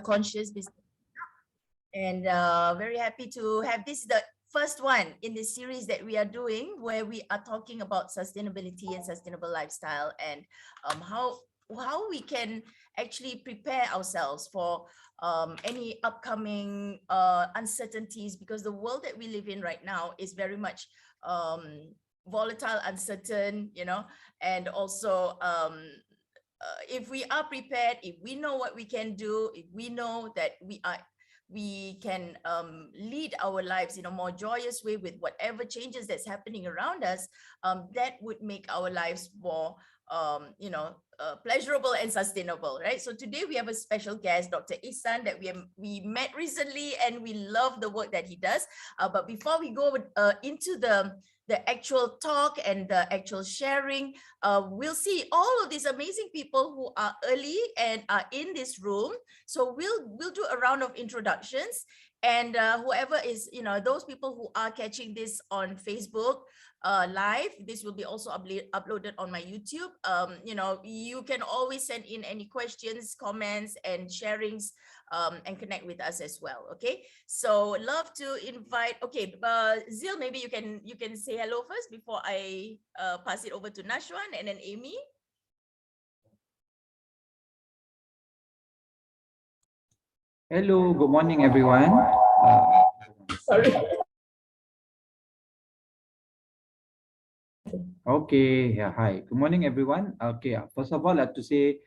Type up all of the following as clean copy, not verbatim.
conscious business. And very happy to have this, the first one in the series that we are doing, where we are talking about sustainability and sustainable lifestyle, and how we can actually prepare ourselves for any upcoming uncertainties, because the world that we live in right now is very much volatile, uncertain, you know, and also if we are prepared, if we know what we can do, if we know that we can lead our lives in a more joyous way with whatever changes that's happening around us, that would make our lives more pleasurable and sustainable, right? So today we have a special guest, Dr. Ichsan, that we met recently, and we love the work that he does. But before we go into the actual talk and the actual sharing, we'll see all of these amazing people who are early and are in this room. So we'll do a round of introductions, and whoever is, those people who are catching this on Facebook live, this will be also uploaded on my YouTube. You can always send in any questions, comments, and sharings, and connect with us as well. Okay, so love to invite. Okay, Zeal, maybe you can say hello first before I pass it over to Nashwan and then Amy. Hello, good morning, everyone. Sorry. Okay, yeah, hi. Good morning, everyone. Okay, first of all, I'd like to say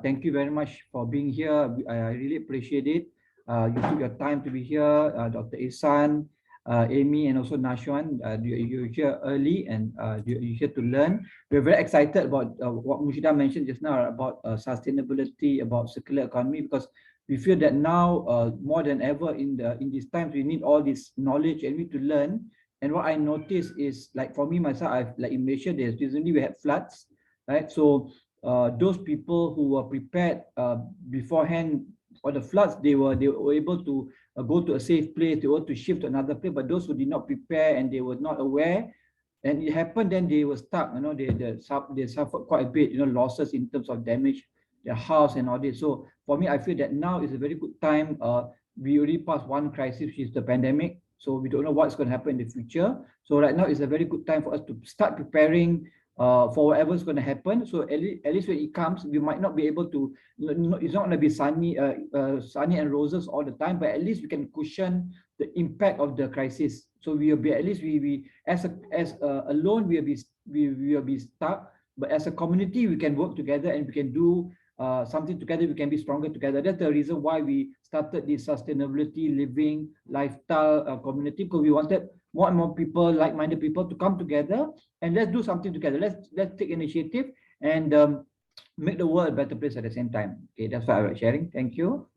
thank you very much for being here. I really appreciate it. You took your time to be here, Dr. Ichsan, Amy, and also Nashwan. You're here early, and you're here to learn. We're very excited about what Mushidah mentioned just now about sustainability, about circular economy, because we feel that now more than ever in these times, we need all this knowledge and we need to learn. And what I noticed is, like for me myself, like in Malaysia, recently we had floods, right? So those people who were prepared beforehand for the floods, they were able to go to a safe place, they were to shift to another place. But those who did not prepare and they were not aware, and it happened, then they were stuck. They suffered quite a bit, losses in terms of damage, their house and all this. So for me, I feel that now is a very good time. We already passed one crisis, which is the pandemic. So we don't know what's going to happen in the future. So right now is a very good time for us to start preparing for whatever's going to happen. So at least when it comes, we might not be able to, it's not going to be sunny and roses all the time, but at least we can cushion the impact of the crisis. So we will be, at least we as alone, we will be stuck, but as a community, we can work together and we can do something together. We can be stronger together. That's the reason why we started this sustainability living lifestyle community, because we wanted more and more people, like-minded people, to come together and let's do something together. Let's take initiative and make the world a better place at the same time. Okay, that's what I was sharing. Thank you.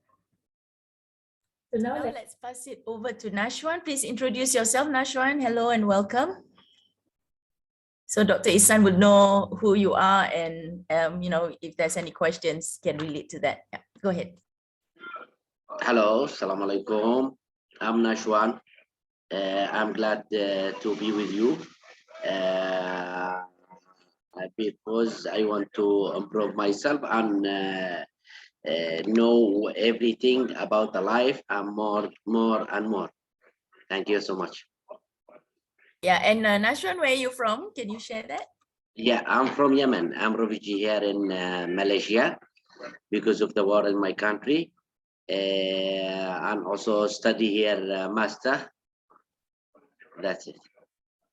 So now let's pass it over to Nashwan. Please introduce yourself, Nashwan. Hello and welcome. So Dr. Ichsan would know who you are, and if there's any questions, can relate to that. Yeah, go ahead. Hello, Assalamualaikum. I'm Nashwan. I'm glad to be with you because I want to improve myself and know everything about the life and more and more. Thank you so much. Yeah, and Nashwan, where are you from? Can you share that? Yeah, I'm from Yemen. I'm refugee here in Malaysia because of the war in my country. And also study here master. That's it.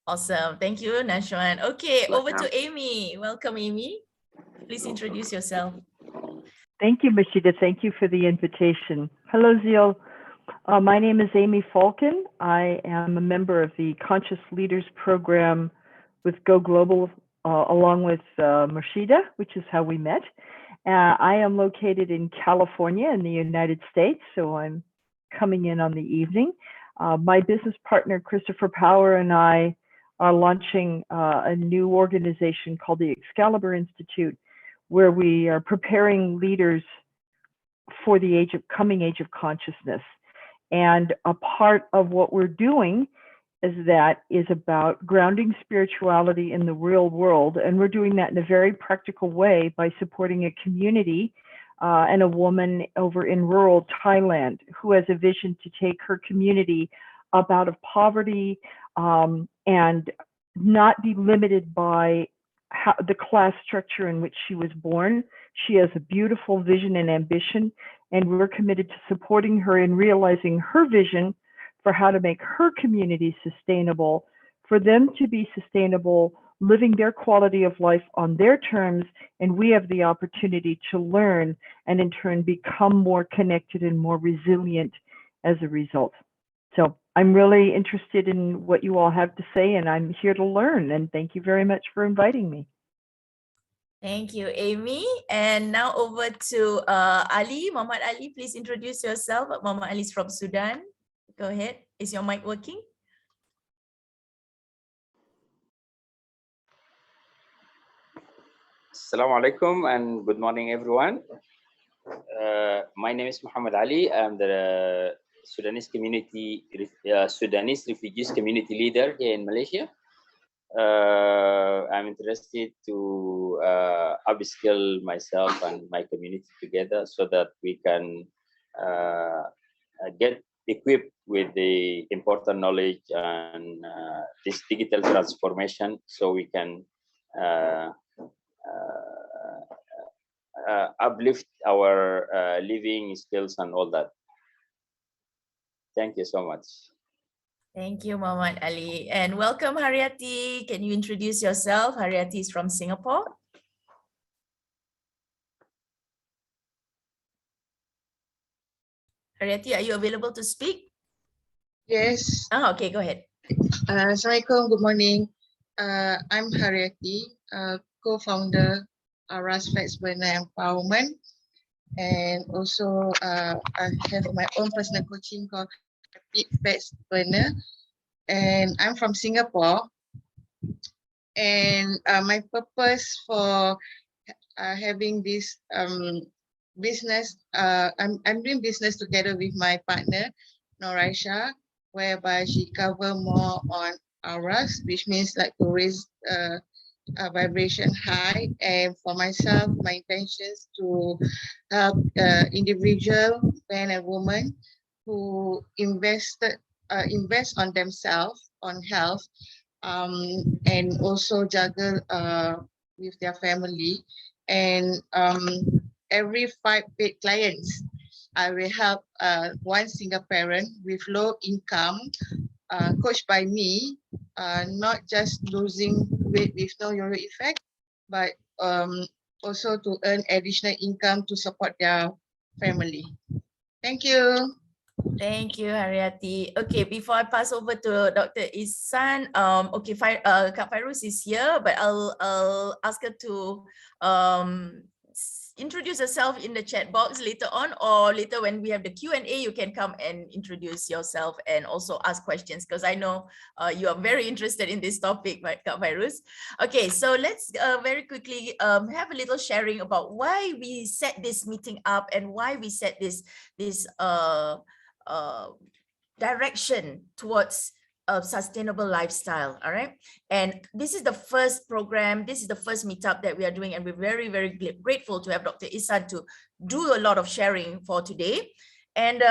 Awesome. Thank you, Nashwan. Okay, Welcome. over to Amy. Welcome, Amy. Please introduce yourself. Thank you, Mushidah. Thank you for the invitation. Hello, Zeal. My name is Amy Falcon. I am a member of the Conscious Leaders Program with Go Global, along with Mushidah, which is how we met. I am located in California in the United States, so I'm coming in on the evening. My business partner, Christopher Power, and I are launching a new organization called the Excalibur Institute, where we are preparing leaders for the coming age of consciousness. And a part of what we're doing is about grounding spirituality in the real world. And we're doing that in a very practical way by supporting a community and a woman over in rural Thailand who has a vision to take her community up out of poverty and not be limited by the class structure in which she was born. She has a beautiful vision and ambition, and we're committed to supporting her in realizing her vision for how to make her community sustainable, for them to be sustainable, living their quality of life on their terms, and we have the opportunity to learn and in turn become more connected and more resilient as a result. So I'm really interested in what you all have to say, and I'm here to learn, and thank you very much for inviting me. Thank you, Amy. And now over to Ali. Muhammad Ali, please introduce yourself. Muhammad Ali is from Sudan. Go ahead. Is your mic working? Assalamu alaikum and good morning, everyone. My name is Muhammad Ali. I'm the Sudanese refugees community leader here in Malaysia. I'm interested to upskill myself and my community together so that we can get equipped with the important knowledge and this digital transformation, so we can uplift our living skills and all that. Thank you so much. Thank you, Muhammad Ali. And welcome, Haryati. Can you introduce yourself? Haryati is from Singapore. Haryati, are you available to speak? Yes. Ah, okay, go ahead. Assalamualaikum, good morning. I'm Haryati, co-founder Ras Fats Burner Empowerment. And also I have my own personal coaching called Fats Burner. And I'm from Singapore. And my purpose for having this business, I'm doing business together with my partner, Noraisha, whereby she cover more on auras, which means like to raise a vibration high. And for myself, my intentions to help individual men and women who invest on themselves, on health, and also juggle with their family. And every 5 paid clients, I will help one single parent with low income, coached by me, not just losing weight with no yo-yo effect, but also to earn additional income to support their family. Thank you. Thank you, Haryati. Okay, before I pass over to Dr. Ichsan, okay, Kak Fairuz is here, but I'll ask her to introduce yourself in the chat box later on, or later when we have the Q&A, you can come and introduce yourself and also ask questions, because I know you are very interested in this topic, right, Kak Fairuz? Okay, so let's very quickly have a little sharing about why we set this meeting up and why we set this direction towards a sustainable lifestyle. All right, and this is the first program, this is the first meetup that we are doing, and we're very, very grateful to have Dr. Ichsan to do a lot of sharing for today. And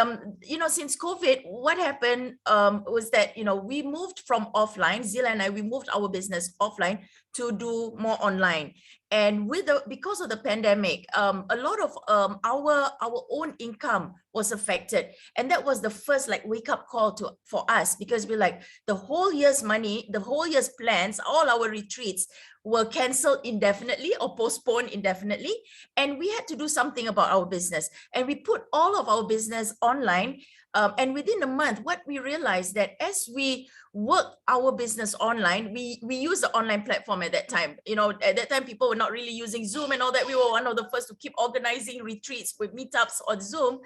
you know, since COVID, what happened was that, you know, we moved from offline, Zeal and I, we moved our business offline to do more online. And because of the pandemic, a lot of our own income was affected, and that was the first like wake up call for us, because we're like, the whole year's money, the whole year's plans, all our retreats were cancelled indefinitely or postponed indefinitely, and we had to do something about our business. And we put all of our business online. And within a month, what we realized that as we work our business online, we use the online platform at that time. You know, at that time, people were not really using Zoom and all that. We were one of the first to keep organizing retreats with meetups on Zoom.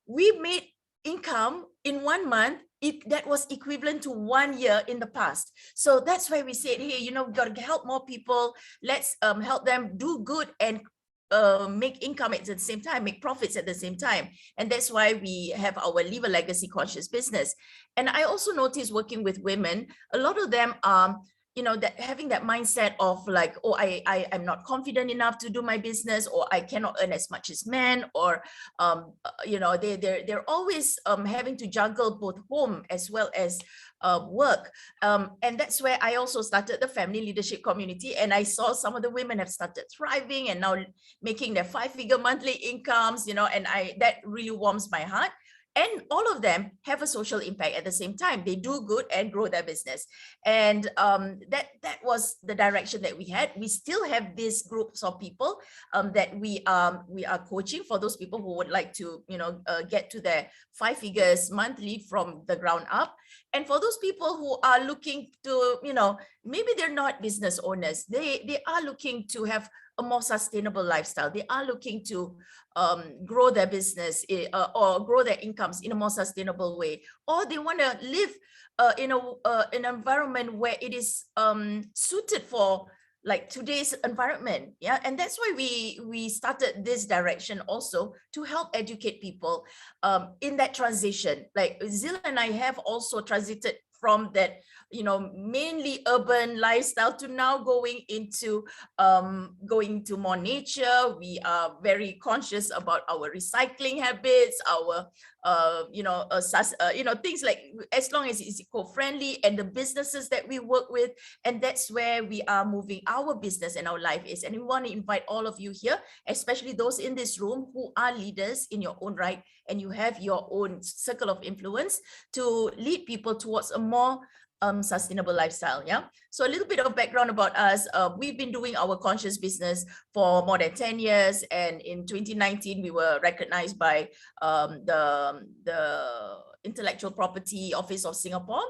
We made income in 1 month that was equivalent to 1 year in the past. So that's why we said, hey, you know, we've got to help more people. Let's help them do good and make income at the same time, make profits at the same time. And that's why we have our Leave a Legacy Conscious business. And I also noticed working with women, a lot of them are you know, that having that mindset of like, oh, I'm not confident enough to do my business, or I cannot earn as much as men, or you know, they're always having to juggle both home as well as work. And that's where I also started the family leadership community, and I saw some of the women have started thriving and now making their 5-figure monthly incomes, you know, and that really warms my heart. And all of them have a social impact at the same time. They do good and grow their business. And that was the direction that we had. We still have these groups of people that we are coaching for those people who would like to, you know, get to their 5 figures monthly from the ground up. And for those people who are looking to, you know, maybe they're not business owners, they are looking to have a more sustainable lifestyle. They are looking to grow their business or grow their incomes in a more sustainable way, or they want to live in an environment where it is suited for like today's environment. Yeah, and that's why we started this direction also, to help educate people in that transition. Like Zeal and I have also transited from that, you know, mainly urban lifestyle to now going into more nature. We are very conscious about our recycling habits, our you know, things like, as long as it's eco-friendly, and the businesses that we work with. And that's where we are moving our business and our life is. And we want to invite all of you here, especially those in this room who are leaders in your own right, and you have your own circle of influence to lead people towards a more sustainable lifestyle. Yeah. So a little bit of background about us. We've been doing our conscious business for more than 10 years. And in 2019, we were recognized by the Intellectual Property Office of Singapore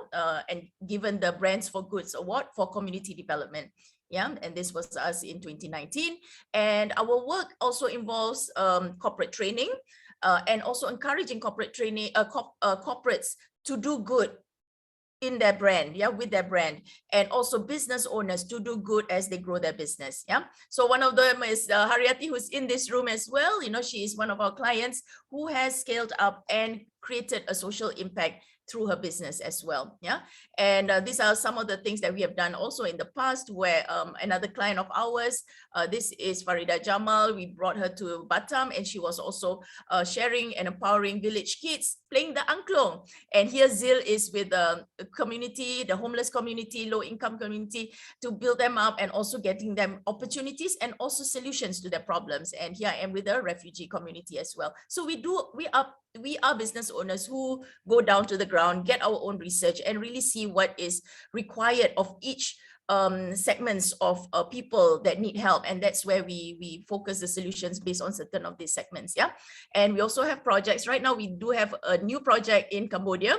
and given the Brands for Goods Award for community development. Yeah, and this was us in 2019. And our work also involves corporate training and also encouraging corporate training, corporates to do good in their brand, yeah, with their brand, and also business owners to do good as they grow their business. Yeah. So one of them is Haryati, who's in this room as well. You know, she is one of our clients who has scaled up and created a social impact through her business as well. Yeah. And these are some of the things that we have done also in the past, where another client of ours, this is Farida Jamal, we brought her to Batam, and she was also sharing and empowering village kids playing the angklung. And here Zeal is with the community, the homeless community, low income community, to build them up and also getting them opportunities and also solutions to their problems. And here I am with the refugee community as well. So we are business owners who go down to the ground, get our own research, and really see what is required of each segments of people that need help. And that's where we focus the solutions based on certain of these segments. Yeah. And we also have projects. Right now, we do have a new project in Cambodia,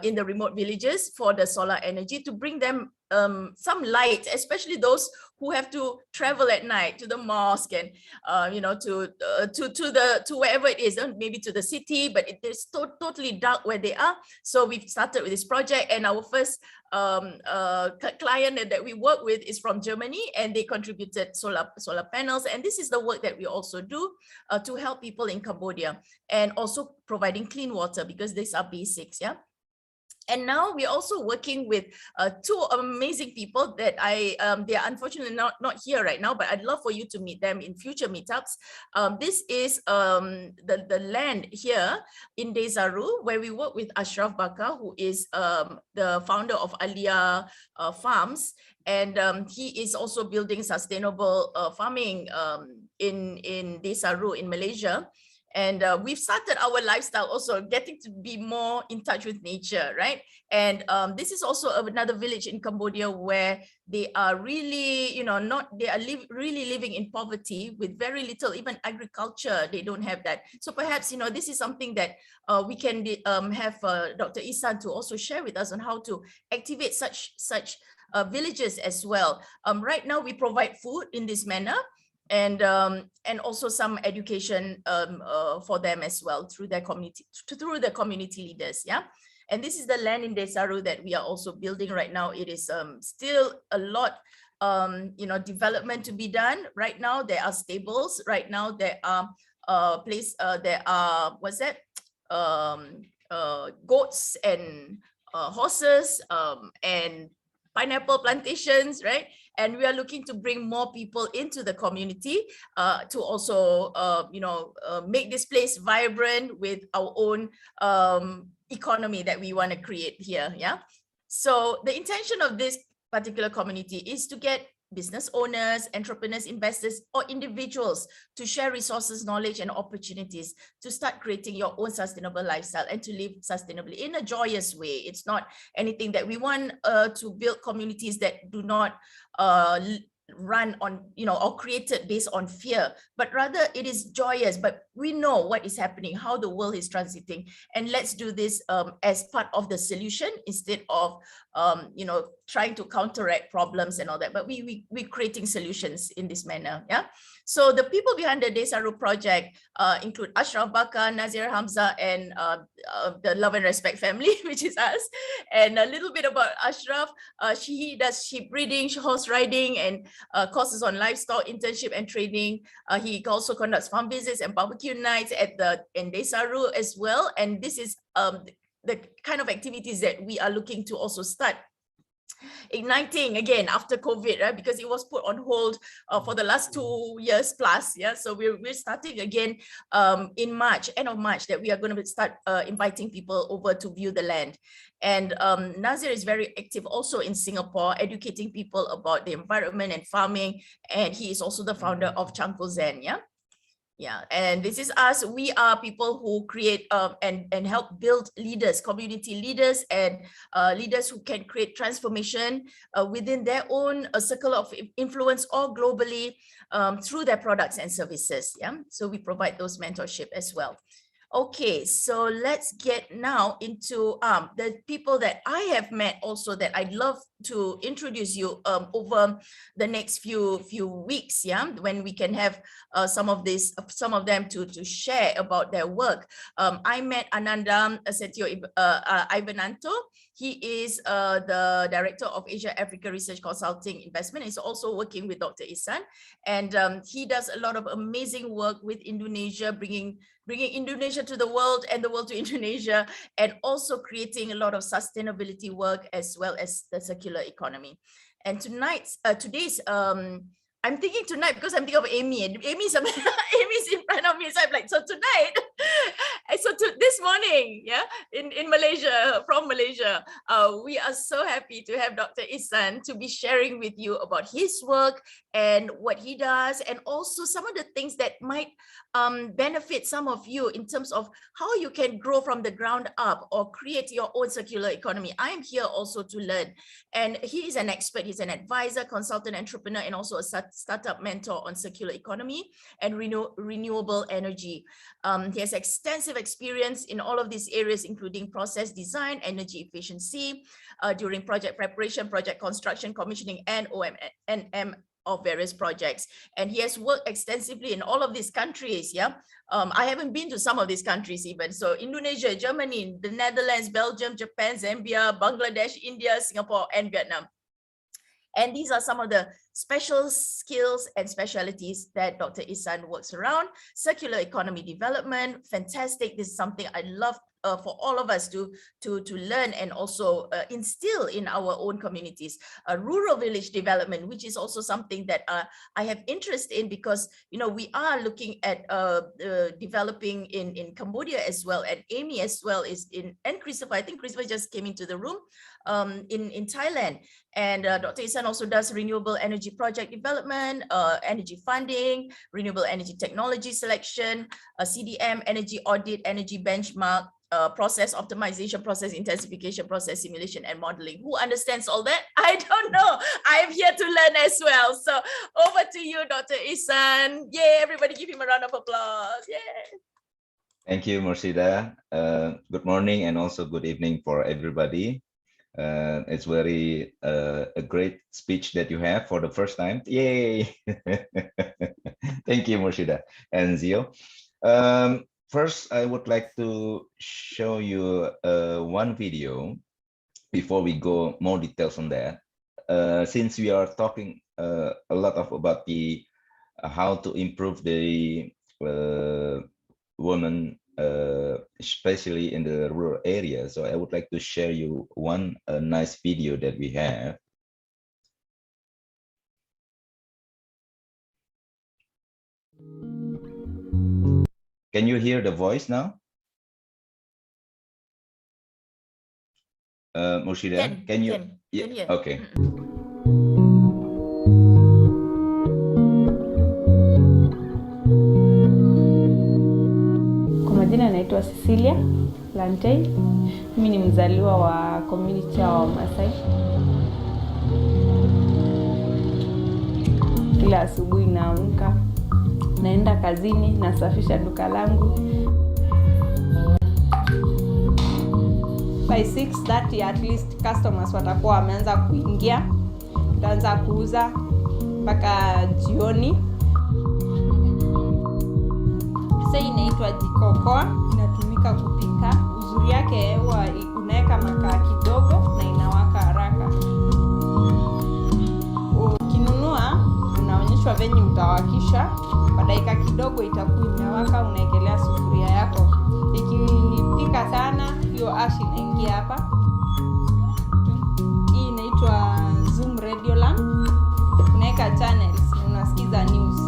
in the remote villages, for the solar energy, to bring them some light, especially those who have to travel at night to the mosque and you know, to wherever it is, maybe to the city, but it is totally dark where they are. So we've started with this project, and our first client that we work with is from Germany, and they contributed solar panels. And this is the work that we also do to help people in Cambodia, and also providing clean water, because these are basics. Yeah. And now we're also working with two amazing people that they are unfortunately not here right now, but I'd love for you to meet them in future meetups. This is the land here in Desaru, where we work with Ashraf Bakar, who is the founder of Alia Farms. And he is also building sustainable farming in Desaru in Malaysia. And we've started our lifestyle also getting to be more in touch with nature, right? And this is also another village in Cambodia where they are really, you know, really living in poverty with very little, even agriculture. They don't have that. So perhaps, you know, this is something that we can have Dr. Ichsan to also share with us on how to activate such villages as well. Right now, we provide food in this manner, and also some education for them as well through their community, through the community leaders. Yeah. And this is the land in Desaru that we are also building right now. It is still a lot, you know, development to be done. Right now, there are stables. Right now, there are what's that? Goats and horses and pineapple plantations, right? And we are looking to bring more people into the community to also, make this place vibrant with our own economy that we want to create here. Yeah. So the intention of this particular community is to get business owners, entrepreneurs, investors, or individuals to share resources, knowledge, and opportunities to start creating your own sustainable lifestyle and to live sustainably in a joyous way. It's not anything that we want to build communities that do not run on, or created based on fear, but rather it is joyous. But we know what is happening, how the world is transiting, and let's do this as part of the solution instead of trying to counteract problems and all that. But we're creating solutions in this manner. Yeah. So the people behind the Desaru project include Ashraf Bakar, Nazir Hamza, and the Love and Respect family, which is us. And a little bit about Ashraf, he does sheep breeding, horse riding, and courses on livestock, internship and training. He also conducts farm visits and barbecue nights in Desaru as well. And this is the kind of activities that we are looking to also start igniting again after COVID, right? Because it was put on hold for the last 2 years plus. Yeah, so we're starting again in March, end of March, that we are going to start inviting people over to view the land. And Nazir is very active also in Singapore, educating people about the environment and farming. And he is also the founder of Changko Zen. Yeah. Yeah, and this is us. We are people who create and help build leaders, community leaders, and leaders who can create transformation within their own circle of influence or globally through their products and services. Yeah, so we provide those mentorship as well. Okay, so let's get now into the people that I have met also that I'd love to introduce you over the next few weeks, yeah, when we can have some of them to share about their work. I met Ananda Setio Ivananto. He is the director of Asia Africa Research Consulting Investment. He's also working with Dr. Ichsan, and he does a lot of amazing work with Indonesia, bringing Indonesia to the world and the world to Indonesia, and also creating a lot of sustainability work as well as the circular economy. And today's I'm thinking tonight because I'm thinking of Amy, and Amy's in front of me. So I'm like, so tonight, this morning, yeah, in Malaysia, from Malaysia, we are so happy to have Dr. Ichsan to be sharing with you about his work and what he does, and also some of the things that might benefit some of you in terms of how you can grow from the ground up or create your own circular economy. I am here also to learn, and he is an expert. He's an advisor, consultant, entrepreneur, and also a startup mentor on circular economy and renewable energy. He has extensive experience in all of these areas, including process design, energy efficiency, during project preparation, project construction, commissioning, and OM&M of various projects. And he has worked extensively in all of these countries. Yeah, I haven't been to some of these countries even. So Indonesia, Germany, the Netherlands, Belgium, Japan, Zambia, Bangladesh, India, Singapore, and Vietnam. And these are some of the special skills and specialities that Dr. Ichsan works around. Circular economy development, fantastic. This is something I love for all of us to learn and also instill in our own communities. Rural village development, which is also something that I have interest in, because we are looking at developing in Cambodia as well, and Amy as well is and Christopher. I think Christopher just came into the room in Thailand. And Dr. Ichsan also does renewable energy project development, energy funding, renewable energy technology selection, CDM, energy audit, energy benchmark, process optimization, process intensification, process simulation, and modeling. Who understands all that? I don't know. I am here to learn as well. So over to you, Dr. Ichsan. Yay, everybody give him a round of applause. Yay. Thank you, Mushidah. Good morning and also good evening for everybody. It's very a great speech that you have for the first time. Yay! Thank you, Mushidah and Zeal. First, I would like to show you one video before we go more details on that. Since we are talking a lot about the how to improve the women, especially in the rural area, so I would like to share you one nice video that we have. Can you hear the voice now? Mushidah, can you? Can hear. Okay. Kwa majina naitwa Cecilia Lantei. Mimi ni mzaliwa wa community ya Wamasai. Kila asubuhi naamka, naenda kazini, nasafisha duka langu. By 6:30 at least customers watakuwa wameanza kuingia. Tutaanza kuuza mpaka jioni. Sasa inaitwa jikokoa, inatumika kupika. Uzuri yake huwa unaweka makaa kidogo na inawaka haraka. Ukinunua unaonyeshwa venye utawakisha, kwa dakika kidogo itakuwa imewaka, unaekelea sufuria yako. Ikipika sana hiyo ash inaingia hapa. Hii inaitwa Zoom radio lamp. Unaweka channels, unasikiza news.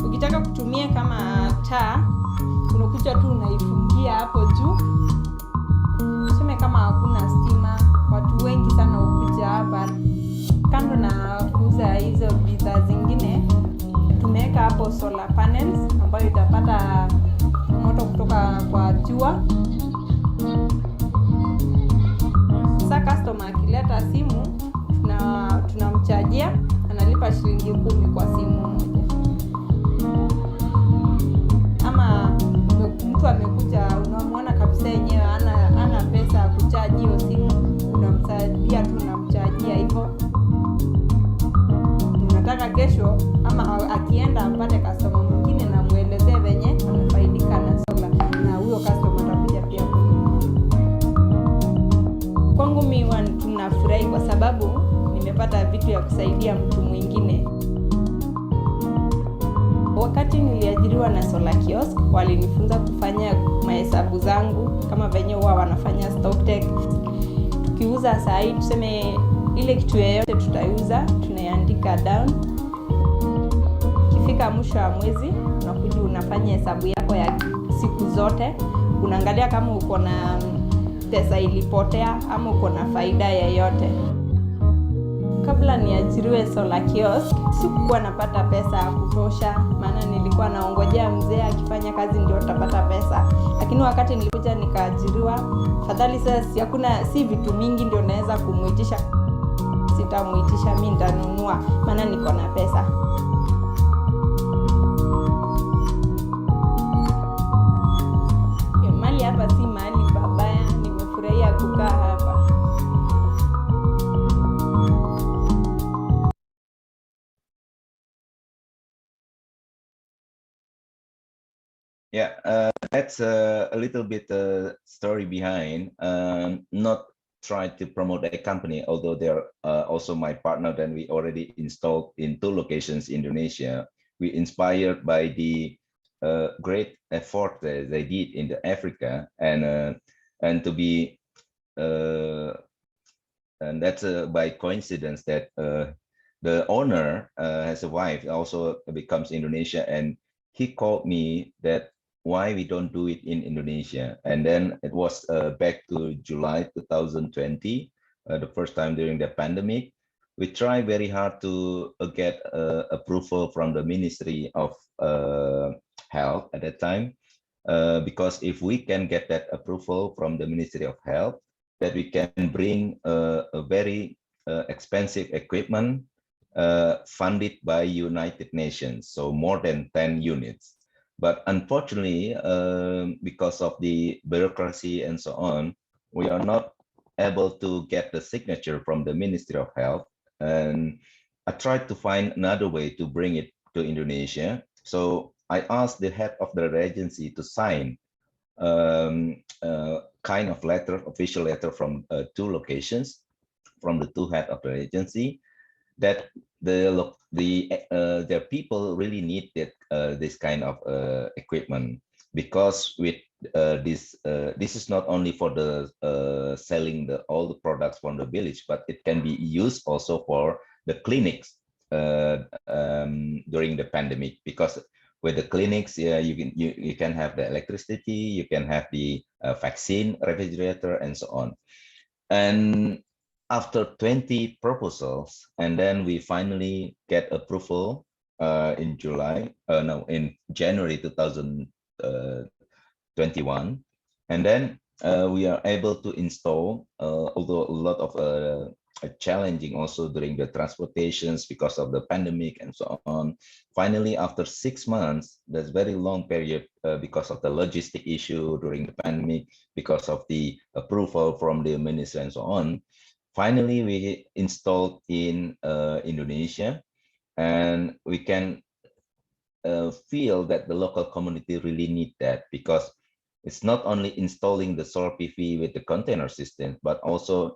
Ukitaka kutumia kama taa, unakuja tu unaifungia hapo juu. Tuseme kama hakuna stima, watu wengi sana hukuja hapa. Kando na kuuza hizo bidhaa zingine, tumeweka hapo solar panels ambayo itapata moto kutoka kwa jua. Sasa customer akileta simu, tunamchajia, analipa shilingi 10 kwa simu moja. Ama mtu amekuja, unamwona kabisa yenyewe ana pesa ya kuchaji hiyo simu, unamsaidia tu, unamchajia hivyo. Unataka kesho ama akienda apate customer mwingine na muelezee venye amefaidika na sola, na huyo customer atakuja pia kununua. Kwangu mimi tunafurahi kwa sababu nimepata vitu ya kusaidia mtu mwingine. Wakati niliajiriwa na Solar Kiosk, walinifunza kufanya mahesabu zangu kama venye huwa wanafanya stock take. Tukiuza saa hii, tuseme ile kitu yoyote tutaiuza, tunaiandika down. Ikifika mwisho wa mwezi, unakuja unafanya hesabu yako ya siku zote. Unaangalia kama uko na pesa ilipotea ama uko na faida yoyote. Kabla niajiriwe Solar Kiosk, sikuwa napata pesa ya kutosha, maana nilikuwa naongojea mzee akifanya kazi ndio utapata pesa. Lakini wakati nilikuja nikaajiriwa, fadhali sasa si vitu mingi ndio naweza kumuitisha. Sitamuitisha, mimi nitanunua maana niko na pesa. Mali hapa si mahali pabaya, nimefurahia kukaa hapa. Yeah, that's a little bit story behind. Not try to promote a company, although they're also my partner. Then we already installed in 2 locations in Indonesia. We inspired by the great effort that they did in Africa, and to be and that's by coincidence that the owner has a wife also becomes Indonesia, and he called me that why we don't do it in Indonesia. And then it was back to July 2020, the first time during the pandemic. We tried very hard to get approval from the Ministry of Health at that time, because if we can get that approval from the Ministry of Health, that we can bring a very expensive equipment funded by United Nations, so more than 10 units. But unfortunately, because of the bureaucracy and so on, we are not able to get the signature from the Ministry of Health. And I tried to find another way to bring it to Indonesia. So I asked the head of the agency to sign kind of letter, official letter from 2 locations, from the 2 head of the agency, that their people really need this kind of equipment, because with this is not only for the selling all the products from the village, but it can be used also for the clinics during the pandemic, because with the clinics, yeah, you can have the electricity, you can have the vaccine, refrigerator, and so on. And after 20 proposals, and then we finally get approval in January 2021, and then we are able to install, although a lot of challenging also during the transportations because of the pandemic and so on. Finally, after 6 months, that's very long period because of the logistic issue during the pandemic, because of the approval from the minister and so on. Finally, we installed in Indonesia, and we can feel that the local community really need that, because it's not only installing the solar PV with the container system, but also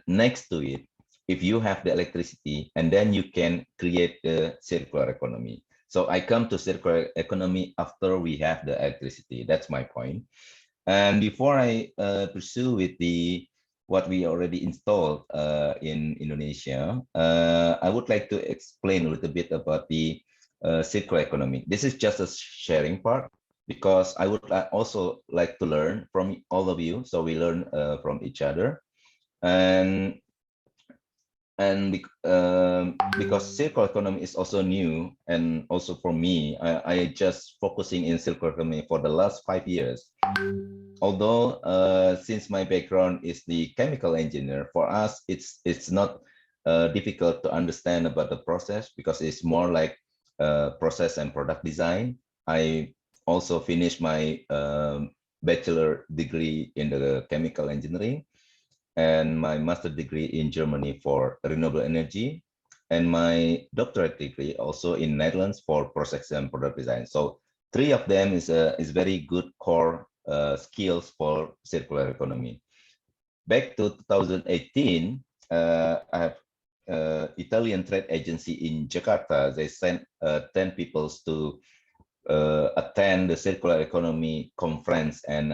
next to it, if you have the electricity, and then you can create the circular economy. So I come to circular economy after we have the electricity. That's my point. And before I pursue with what we already installed in Indonesia, I would like to explain a little bit about the circular economy. This is just a sharing part, because I would also like to learn from all of you, so we learn from each other. And because circular economy is also new, and also for me, I just focusing in circular economy for the last 5 years. Although since my background is the chemical engineer, for us it's not difficult to understand about the process, because it's more like process and product design. I also finished my bachelor degree in the chemical engineering, and my master degree in Germany for renewable energy, and my doctorate degree also in Netherlands for process and product design. So 3 of them is very good core skills for circular economy. Back to 2018, I have Italian trade agency in Jakarta. They sent 10 people to attend the circular economy conference and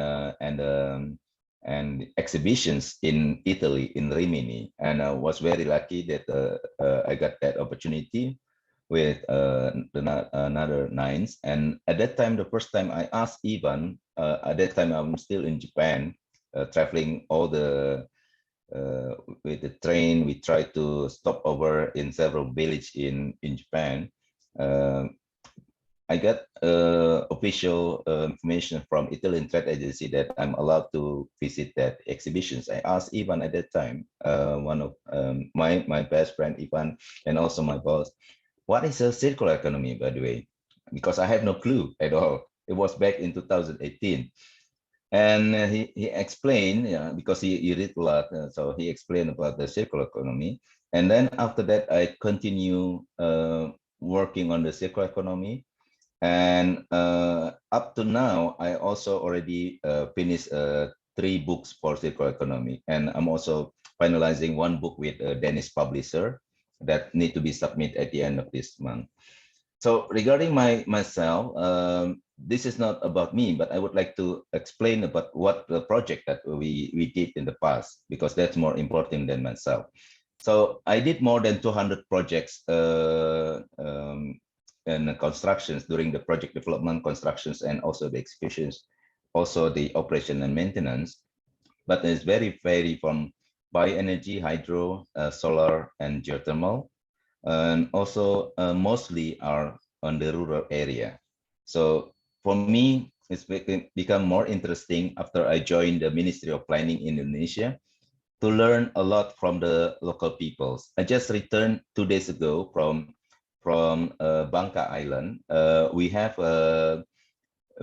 exhibitions in Italy, in Rimini, and I was very lucky that I got that opportunity with another 9s. And at that time, the first time I asked Ivan, at that time I'm still in Japan, traveling all the with the train. We tried to stop over in several villages in Japan. I got official information from Italian trade agency that I'm allowed to visit that exhibitions. I asked Ivan at that time, one of my best friend Ivan, and also my boss, what is a circular economy, by the way? Because I have no clue at all. It was back in 2018. And he explained, because he read a lot, so he explained about the circular economy. And then after that, I continue working on the circular economy. And up to now, I also already finished 3 books for circular economy. And I'm also finalizing 1 book with a Danish publisher that need to be submitted at the end of this month. So regarding myself, this is not about me, but I would like to explain about what the project that we did in the past, because that's more important than myself. So I did more than 200 projects and constructions during the project development, constructions, and also the executions, also the operation and maintenance. But it's very varied from bioenergy, hydro, solar, and geothermal, and also mostly are on the rural area. So for me, it's become more interesting after I joined the Ministry of Planning in Indonesia to learn a lot from the local peoples. I just returned 2 days ago from Bangka Island. We have a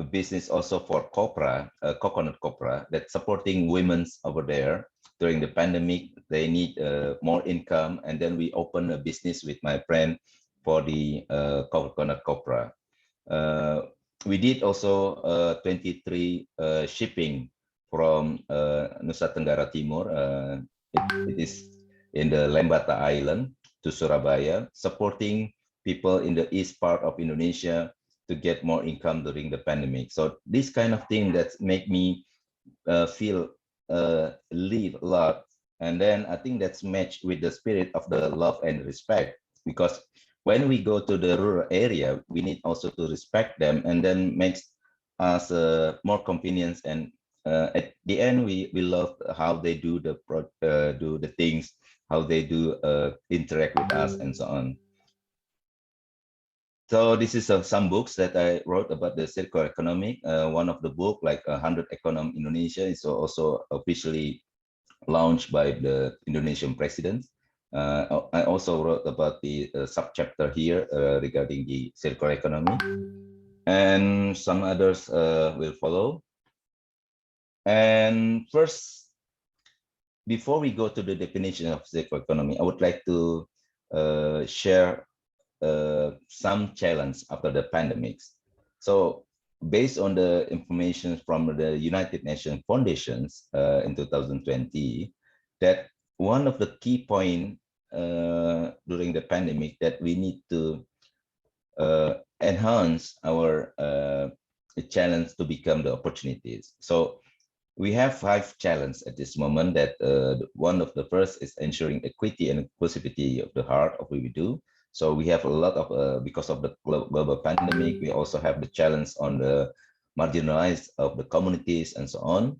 business also for copra, coconut copra, that's supporting women over there. During the pandemic, they need more income, and then we open a business with my friend for the coconut copra. We did also 23 shipping from Nusa Tenggara Timur. It is in the Lembata Island to Surabaya, supporting people in the east part of Indonesia to get more income during the pandemic. So this kind of thing that make me feel live a lot. And then I think that's matched with the spirit of the love and respect, because when we go to the rural area, we need also to respect them, and then makes us more convenience. And at the end, we love how they do the things, how they do interact with us, and so on. So this is some books that I wrote about the circular economy. One of the book, like 100 Economy Indonesia, is also officially launched by the Indonesian president. I also wrote about the subchapter here regarding the circular economy, and some others will follow. And first, before we go to the definition of circular economy, I would like to share some challenge after the pandemics. So based on the information from the United Nations Foundations in 2020, that one of the key points during the pandemic that we need to enhance our challenge to become the opportunities. So we have 5 challenges at this moment. That one of the first is ensuring equity and inclusivity of the heart of what we do. So we have a lot of, because of the global pandemic, we also have the challenge on the marginalized of the communities and so on.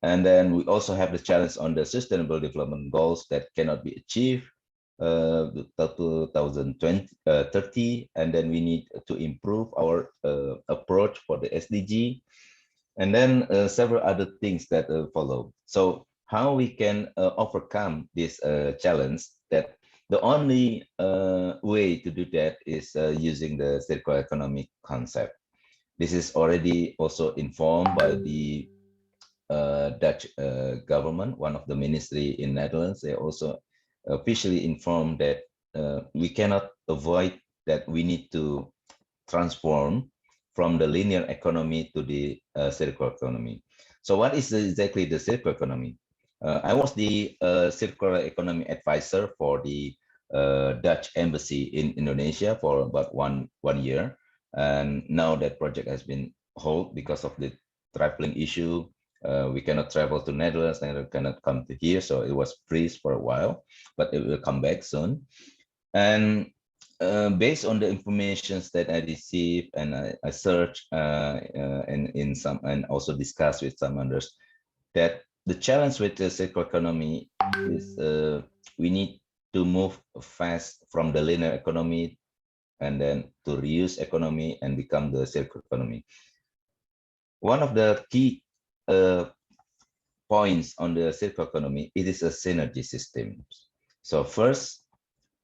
And then we also have the challenge on the sustainable development goals that cannot be achieved till 2030. And then we need to improve our approach for the SDG. And then several other things that follow. So how we can overcome this challenge, that the only way to do that is using the circular economic concept. This is already also informed by the Dutch government, one of the ministry in Netherlands. They also officially informed that we cannot avoid that we need to transform from the linear economy to the circular economy. So what is exactly the circular economy? I was the circular economy advisor for the Dutch embassy in Indonesia for about one year. And now that project has been halted because of the traveling issue. We cannot travel to Netherlands and cannot come to here. So it was freeze for a while, but it will come back soon. And based on the information that I received and I searched and also discussed with some others, that the challenge with the circular economy is we need to move fast from the linear economy and then to reuse economy and become the circular economy. One of the key points on the circular economy, it is a synergy system. So first,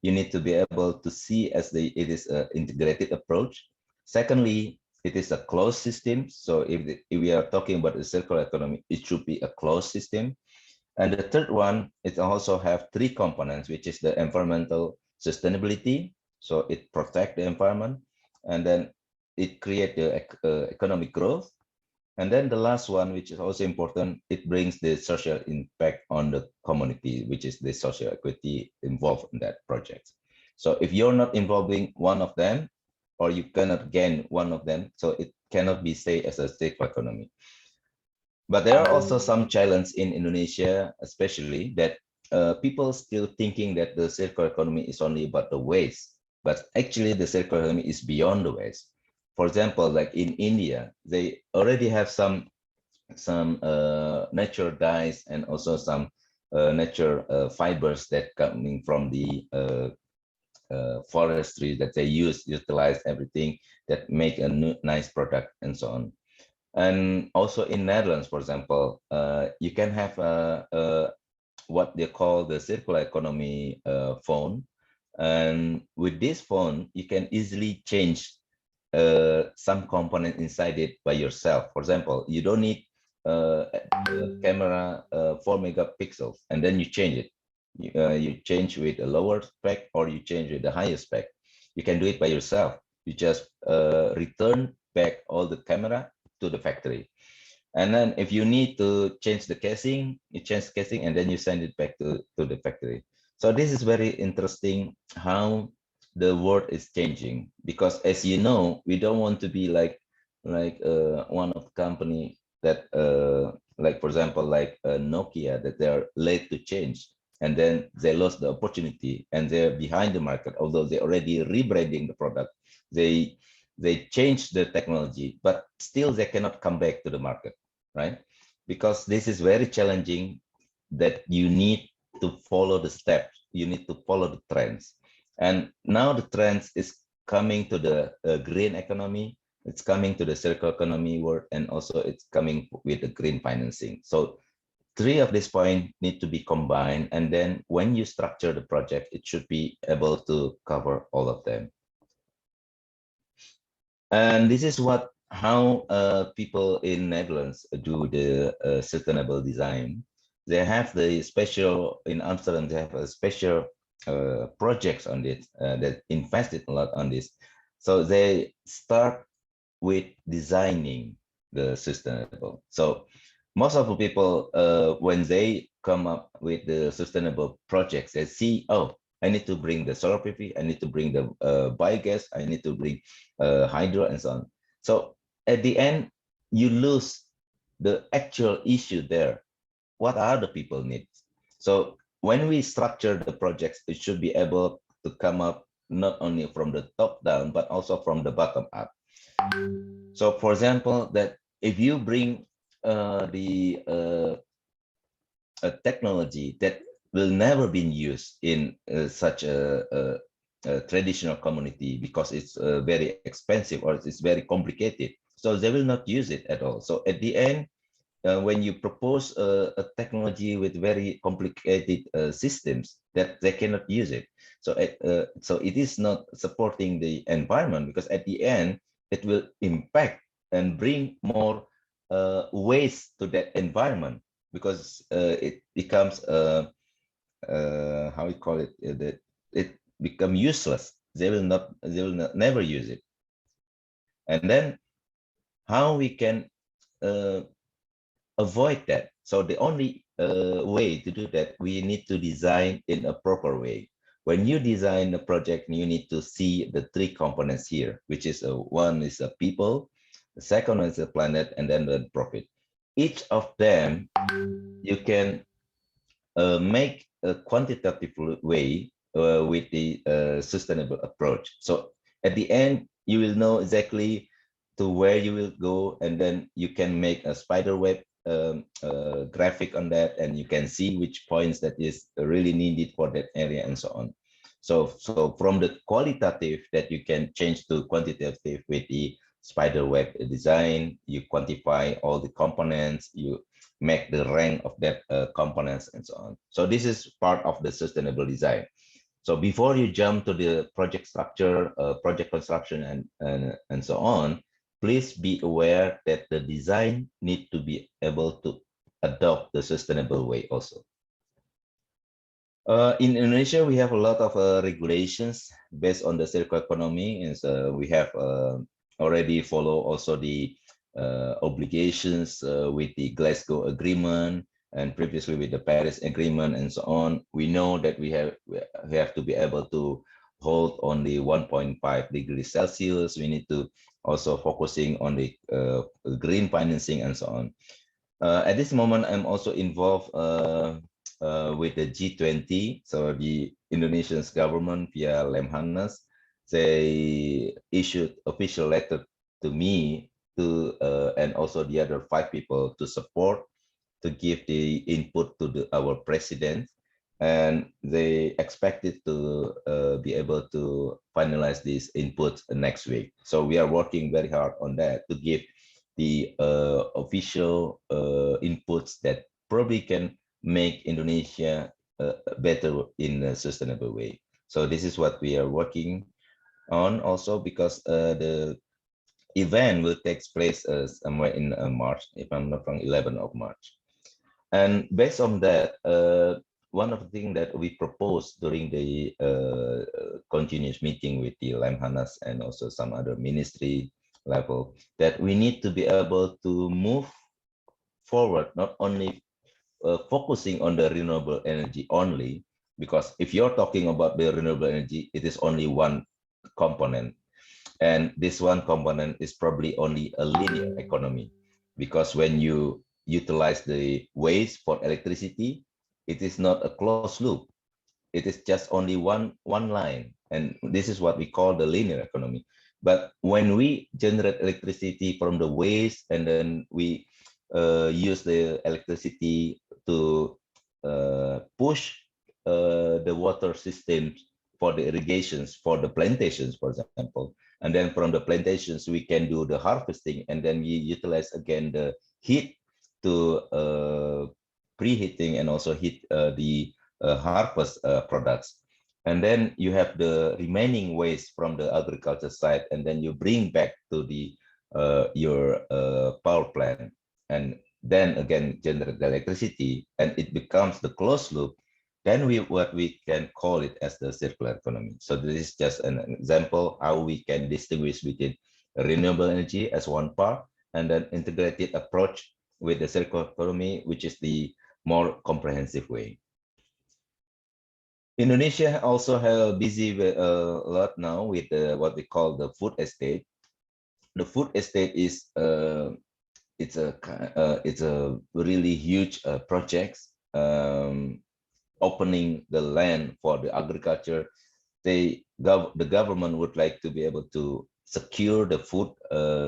you need to be able to see as it is an integrated approach. Secondly, it is a closed system. So if we are talking about the circular economy, it should be a closed system. And the third one, it also have 3 components, which is the environmental sustainability. So it protects the environment, and then it creates the economic growth. And then the last one, which is also important, it brings the social impact on the community, which is the social equity involved in that project. So if you're not involving one of them, or you cannot gain one of them, so it cannot be said as a circular economy. But there are also some challenges in Indonesia, especially that people still thinking that the circular economy is only about the waste, but actually the circular economy is beyond the waste. For example, like in India, they already have some natural dyes and also some natural fibers that coming from the forestry that they utilize everything that make a nice product and so on. And also in Netherlands, for example, you can have what they call the circular economy phone. And with this phone, you can easily change some component inside it by yourself. For example, you don't need a camera 4 megapixels, and then you change it. You change with a lower spec or you change with the higher spec. You can do it by yourself. You just return back all the camera to the factory. And then if you need to change the casing, you change the casing and then you send it back to the factory. So this is very interesting how the world is changing, because as you know, we don't want to be like one of the company that like, for example, like Nokia, that they are late to change. and then they lost the opportunity and they're behind the market, although they already rebranding the product. They changed the technology, but still they cannot come back to the market, right? Because this is very challenging, that you need to follow the steps, you need to follow the trends. And now the trends is coming to the green economy, it's coming to the circular economy world, and also it's coming with the green financing. So three of these points need to be combined, and then when you structure the project, it should be able to cover all of them. And this is how people in Netherlands do the sustainable design. They have the special, in Amsterdam, they have a special projects on it that invested a lot on this. So they start with designing the sustainable. So most of the people, when they come up with the sustainable projects, they see, oh, I need to bring the solar PV, I need to bring the biogas, I need to bring hydro and so on. So at the end, you lose the actual issue there. What are the people needs? So when we structure the projects, it should be able to come up not only from the top down, but also from the bottom up. So for example, that if you bring a technology that will never be used in such a traditional community because it's very expensive or it's very complicated, so they will not use it at all. So at the end, when you propose a technology with very complicated systems, that they cannot use it. So it is not supporting the environment, because at the end it will impact and bring more waste to that environment, because it becomes how we call it, that it become useless. They will never use it. And then how we can avoid that? So the only way to do that, we need to design in a proper way. When you design a project, you need to see the three components here, which is one is the people, the second one is the planet, and then the profit. Each of them you can make a quantitative way with the sustainable approach. So at the end, you will know exactly to where you will go, and then you can make a spider web graphic on that, and you can see which points that is really needed for that area and so on. So from the qualitative that you can change to quantitative with the spider web design, you quantify all the components, you make the rank of that components and so on. So this is part of the sustainable design. So before you jump to the project structure, project construction, and so on, please be aware that the design need to be able to adopt the sustainable way also. In Indonesia, we have a lot of regulations based on the circular economy, and so we have already follow also the obligations with the Glasgow Agreement, and previously with the Paris Agreement and so on. We know that we have to be able to hold on the 1.5 degrees Celsius. We need to also focusing on the green financing and so on. At this moment, I'm also involved with the G20. So the Indonesian government via Lemhanas, they issued official letter to me to and also the other 5 people to support, to give the input to our president, and they expected to be able to finalize this input next week. So we are working very hard on that to give the official inputs that probably can make Indonesia better in a sustainable way. So this is what we are working on also, because the event will take place somewhere in March, if I'm not wrong, 11th of March. And based on that, one of the things that we proposed during the continuous meeting with the Lemhanas and also some other ministry level, that we need to be able to move forward, not only focusing on the renewable energy only, because if you're talking about the renewable energy, it is only one component. And this one component is probably only a linear economy, because when you utilize the waste for electricity, it is not a closed loop. It is just only one line, and this is what we call the linear economy. But when we generate electricity from the waste, and then we use the electricity to push the water systems for the irrigations, for the plantations, for example, and then from the plantations we can do the harvesting, and then we utilize again the heat to preheating and also heat the harvest products. And then you have the remaining waste from the agriculture side, and then you bring back to the your power plant, and then again generate the electricity, and it becomes the closed loop. Then what we can call it as the circular economy. So this is just an example how we can distinguish between renewable energy as one part, and then integrated approach with the circular economy, which is the more comprehensive way. Indonesia also have busy with, a lot now with what we call the food estate. The food estate is it's a really huge project, opening the land for the agriculture. The government would like to be able to secure the food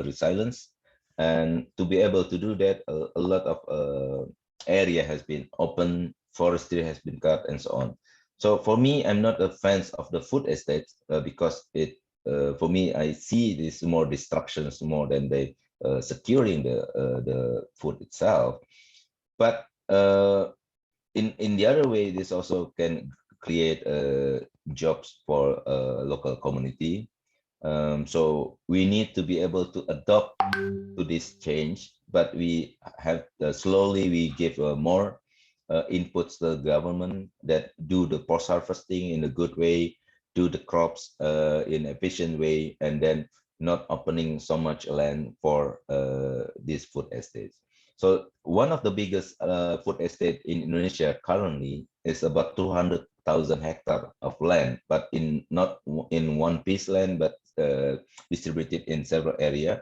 resilience, and to be able to do that, a lot of area has been open, forestry has been cut, and so on. So for me, I'm not a fan of the food estates because it, for me, I see this more destructions more than they securing the food itself. But in the other way, this also can create jobs for local community. So we need to be able to adopt to this change, but we have slowly we give more inputs to the government that do the post harvesting in a good way, do the crops in efficient way, and then not opening so much land for these food estates. So one of the biggest food estate in Indonesia currently is about 200,000 hectares of land, but not in one piece land, but distributed in several areas,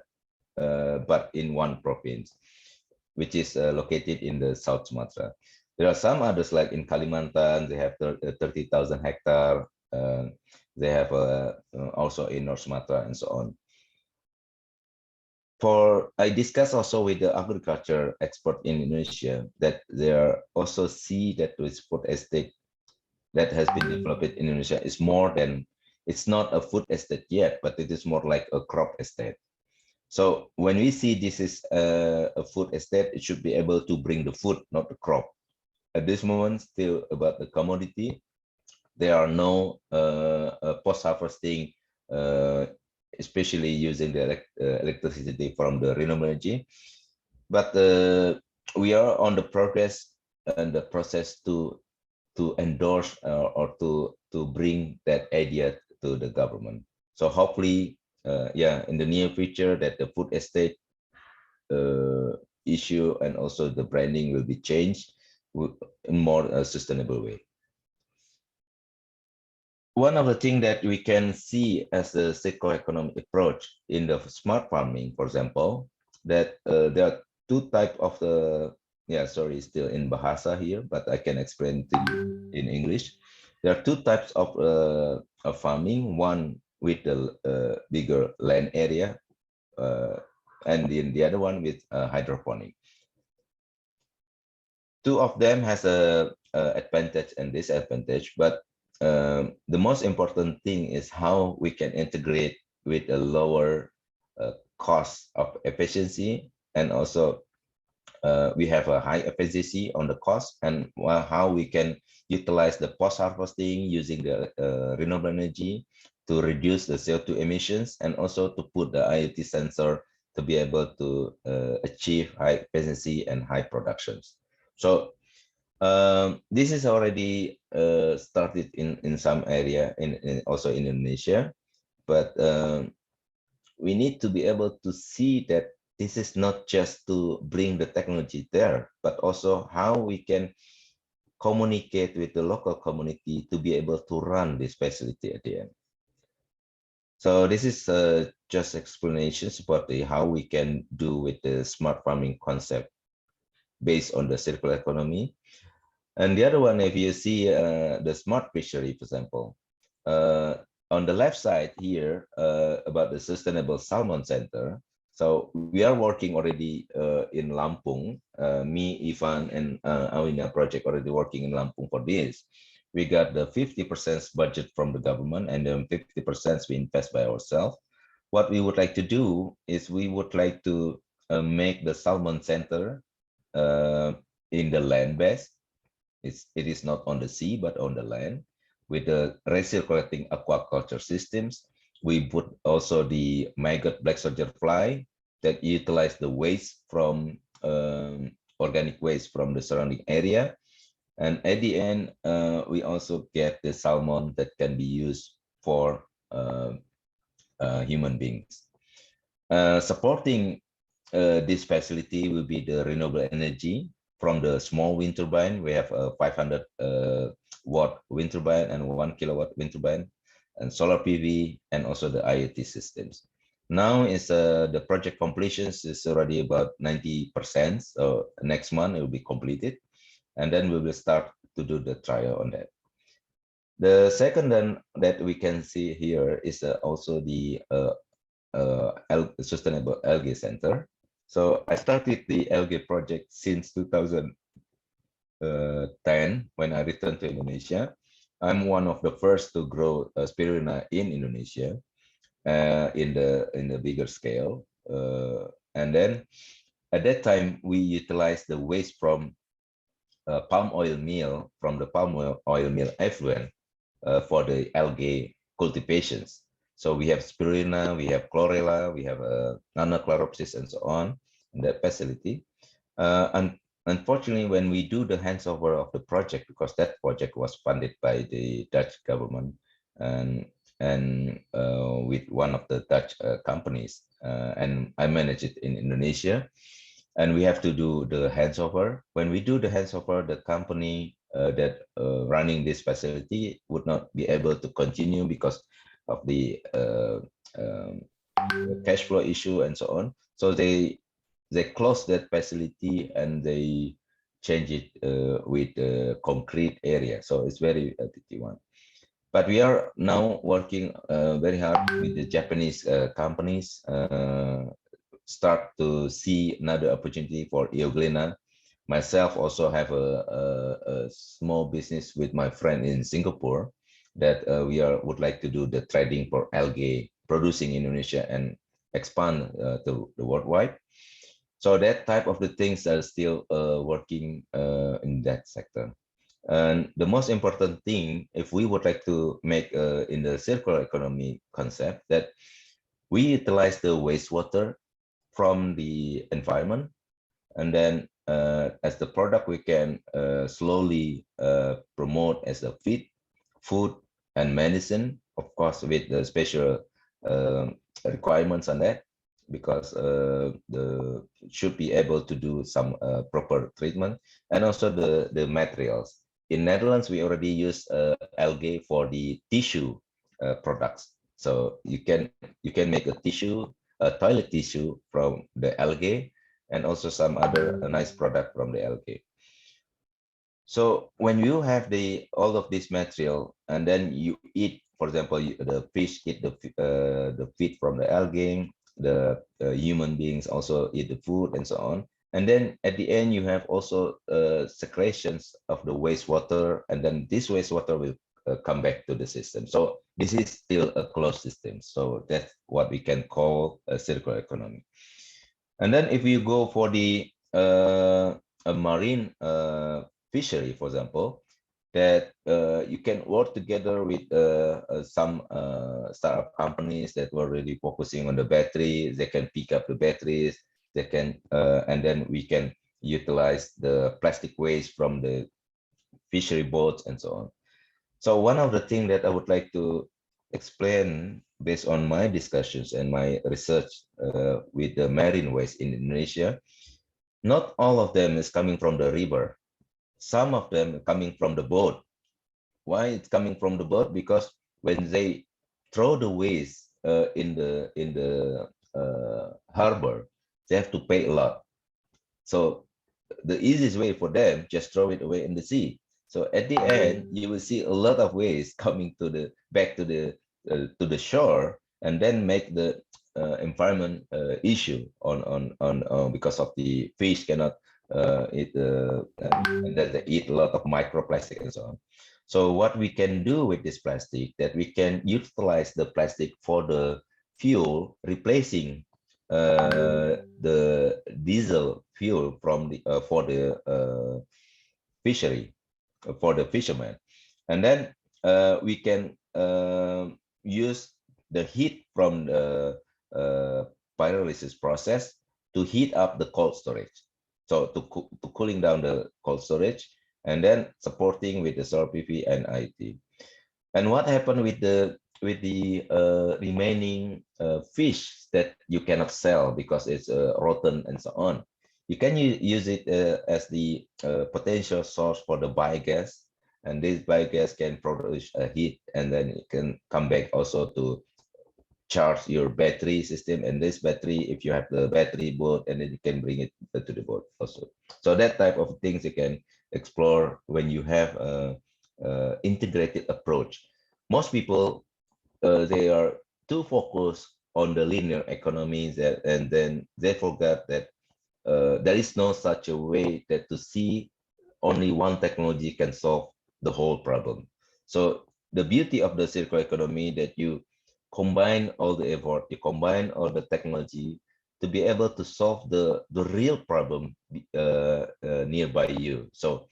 but in one province, which is located in the South Sumatra. There are some others like in Kalimantan, they have 30,000 hectares. They have also in North Sumatra and so on. I discussed also with the agriculture expert in Indonesia that they also see that this food estate that has been developed in Indonesia is more than, it's not a food estate yet, but it is more like a crop estate. So when we see this is a food estate, it should be able to bring the food, not the crop. At this moment, still about the commodity, there are no post-harvesting, especially using the electricity from the renewable energy. But we are on the progress and the process to endorse or to bring that idea to the government. So hopefully, yeah, in the near future, that the food estate issue and also the branding will be changed in more sustainable way. One of the things that we can see as a circular economy approach in the smart farming, for example, that there are two types of the, yeah, sorry, still in Bahasa here, but I can explain to you in English. There are two types of farming, one with the bigger land area, and then the other one with hydroponic. Two of them has a advantage and disadvantage, but the most important thing is how we can integrate with a lower cost of efficiency, and also we have a high efficiency on the cost, and how we can utilize the post-harvesting using the renewable energy to reduce the CO2 emissions, and also to put the IoT sensor to be able to achieve high efficiency and high productions. So this is already started in some area, also in Indonesia, but we need to be able to see that this is not just to bring the technology there, but also how we can communicate with the local community to be able to run this facility at the end. So this is just explanations about how we can do with the smart farming concept based on the circular economy. And the other one, if you see the smart fishery, for example, on the left side here about the Sustainable Salmon Center. So we are working already in Lampung. Me, Ivan, and Awina project already working in Lampung for this. We got the 50% budget from the government, and then 50% we invest by ourselves. What we would like to do is we would like to make the Salmon Center in the land base. It is not on the sea, but on the land with the recirculating aquaculture systems. We put also the maggot black soldier fly that utilize the waste from organic waste from the surrounding area. And at the end, we also get the salmon that can be used for human beings. Supporting this facility will be the renewable energy from the small wind turbine. We have a 500 watt wind turbine and 1 kilowatt wind turbine, and solar PV, and also the IoT systems. Now is the project completions is already about 90%. So next month it will be completed, and then we will start to do the trial on that. The second then that we can see here is also the Sustainable Algae Center. So I started the Algae project since 2010 when I returned to Indonesia. I'm one of the first to grow spirulina in Indonesia in the bigger scale. And then at that time we utilized the waste from palm oil meal from the palm oil meal effluent for the algae cultivations. So we have spirulina, we have chlorella, we have nanochloropsis, and so on in that facility. And unfortunately, when we do the handover of the project, because that project was funded by the Dutch government and with one of the Dutch companies, and I manage it in Indonesia, and we have to do the handover. When we do the handover, the company that running this facility would not be able to continue because of the cash flow issue and so on. So they closed that facility and they change it with a concrete area. So it's very tricky one. But we are now working very hard with the Japanese companies, start to see another opportunity for Euglena. Myself also have a small business with my friend in Singapore that we would like to do the trading for algae producing in Indonesia and expand to the worldwide. So that type of the things are still working in that sector. And the most important thing, if we would like to make in the circular economy concept, that we utilize the wastewater from the environment, and then as the product we can slowly promote as a feed, food, and medicine, of course with the special requirements on that, because should be able to do some proper treatment, and also the materials. In Netherlands, we already use algae for the tissue products. So you can make a tissue, a toilet tissue from the algae, and also some other nice product from the algae. So when you have all of this material, and then you eat, for example, the fish eat the feed from the algae, the human beings also eat the food, and so on. And then at the end, you have also secretions of the wastewater, and then this wastewater will come back to the system. So this is still a closed system. So that's what we can call a circular economy. And then if you go for the a marine fishery, for example, that you can work together with some startup companies that were really focusing on the battery. They can pick up the batteries. They can, and then we can utilize the plastic waste from the fishery boats and so on. So one of the things that I would like to explain based on my discussions and my research with the marine waste in Indonesia, not all of them is coming from the river. Some of them are coming from the boat. Why it's coming from the boat? Because when they throw the waste in the harbor, they have to pay a lot. So the easiest way for them, just throw it away in the sea. So at the end, you will see a lot of waste coming to the back to the shore, and then make the environment issue on because of the fish cannot eat and then they eat a lot of microplastic and so on. So what we can do with this plastic, that we can utilize the plastic for the fuel, replacing the diesel fuel from the for the fishery, for the fishermen, and then we can use the heat from the pyrolysis process to heat up the cold storage, so to cooling down the cold storage, and then supporting with the solar PV and IT. And what happened with the remaining fish that you cannot sell because it's rotten and so on? You can use it as the potential source for the biogas, and this biogas can produce heat, and then it can come back also to charge your battery system. And this battery, if you have the battery boat, and then you can bring it to the boat also. So that type of things you can explore when you have a integrated approach. Most people they are too focused on the linear economies, and then they forgot that there is no such a way that to see only one technology can solve the whole problem. So the beauty of the circular economy, that you combine all the effort, you combine all the technology to be able to solve the real problem nearby you. So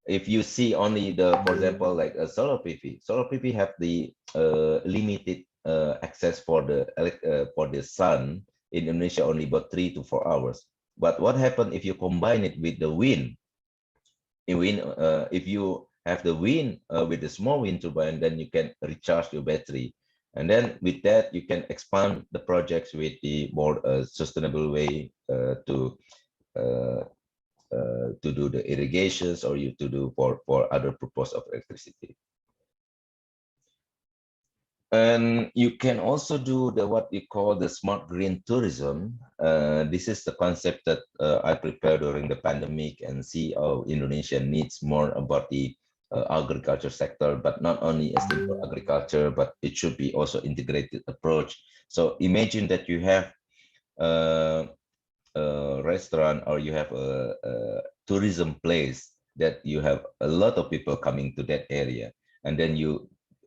if you see only the, for example, like a solar PV have the limited access for the sun in Indonesia, only about 3 to 4 hours. But what happens if you combine it with the wind? If you have the wind with the small wind turbine, then you can recharge your battery, and then with that you can expand the projects with the more sustainable way to do the irrigations, or you to do for other purpose of electricity. And you can also do the what we call the smart green tourism. This is the concept that I prepared during the pandemic, and see how Indonesia needs more about the agriculture sector, but not only a simple agriculture, but it should be also integrated approach. So imagine that you have a restaurant, or you have a tourism place that you have a lot of people coming to that area, and then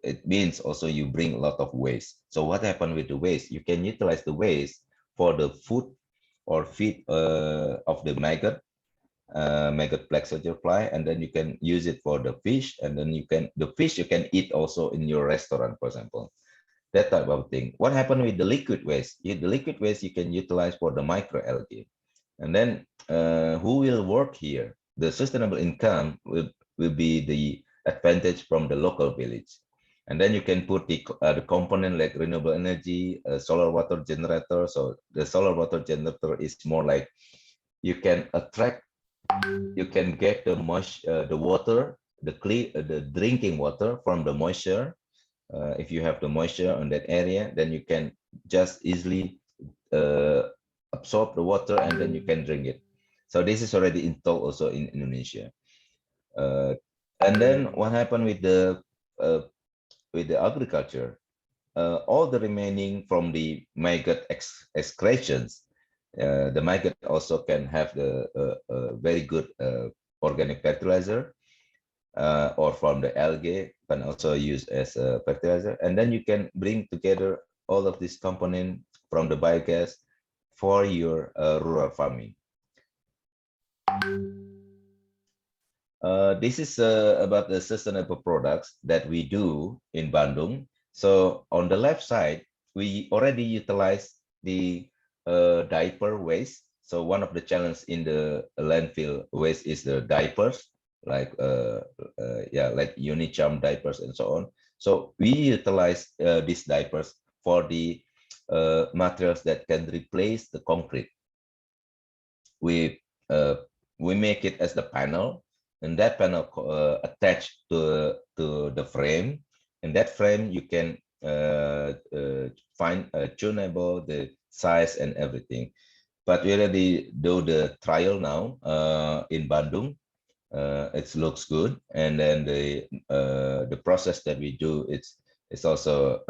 it means also you bring a lot of waste. So what happened with the waste? You can utilize the waste for the food or feed of the maggot fly, and then you can use it for the fish, and then the fish you can eat also in your restaurant, for example. That type of thing. What happened with the liquid waste? The liquid waste you can utilize for the microalgae. And then who will work here? The sustainable income will be the advantage from the local village. And then you can put the component like renewable energy, solar water generator. So the solar water generator is more like you can get the moisture, the water, the drinking water from the moisture. If you have the moisture on that area, then you can just easily absorb the water, and then you can drink it. So this is already installed also in Indonesia. And then what happened with the agriculture? All the remaining from the maggot excretions, the maggot also can have the very good organic fertilizer, or from the algae can also use as a fertilizer. And then you can bring together all of these components from the biogas for your rural farming. This is about the sustainable products that we do in Bandung. So on the left side, we already utilize the diaper waste. So one of the challenges in the landfill waste is the diapers, like like Unicharm diapers and so on. So we utilize these diapers for the materials that can replace the concrete. We make it as the panel, and that panel attached to the frame. In that frame, you can find tunable the size and everything. But we already do the trial now in Bandung. It looks good, and then the process that we do, it's also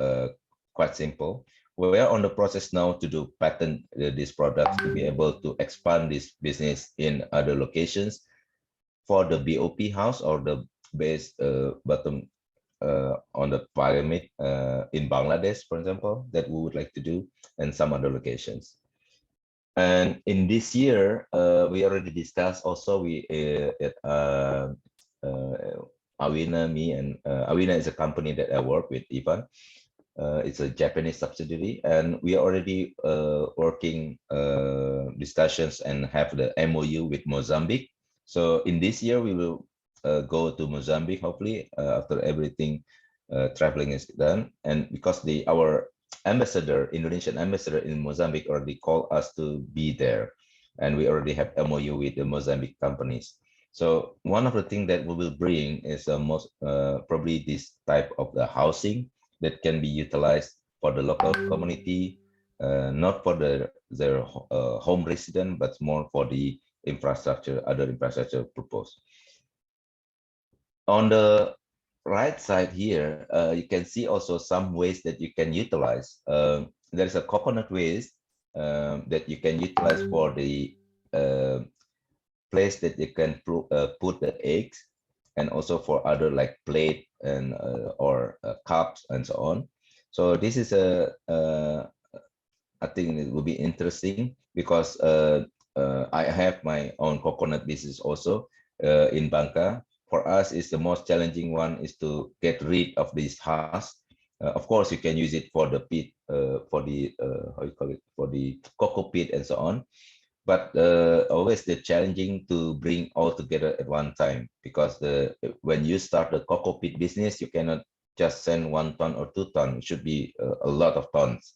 quite simple. We are on the process now to do patent these products to be able to expand this business in other locations for the BOP house or the base bottom on the pyramid in Bangladesh, for example, that we would like to do, and some other locations. And in this year, we already discussed also Awina, me, and Awina is a company that I work with, Ivan. It's a Japanese subsidiary, and we are already working discussions and have the MOU with Mozambique. So in this year, we will go to Mozambique, hopefully, after everything traveling is done. And because our Indonesian ambassador in Mozambique already called us to be there, and we already have MOU with the Mozambique companies. So one of the things that we will bring is probably this type of the housing that can be utilized for the local community, not for their home resident, but more for the other infrastructure purpose. On the right side here, you can see also some ways that you can utilize. There is a coconut waste that you can utilize for the place that you can put the eggs, and also for other like plate and or cups and so on. So this is I think it will be interesting because I have my own coconut business also in Bangka. For us, is the most challenging one is to get rid of this husk. Of course, you can use it for the pit, for the how you call it, for the cocoa pit and so on. But always the challenging to bring all together at one time, because when you start the cocoa pit business, you cannot just send 1 ton or 2 ton. It should be a lot of tons.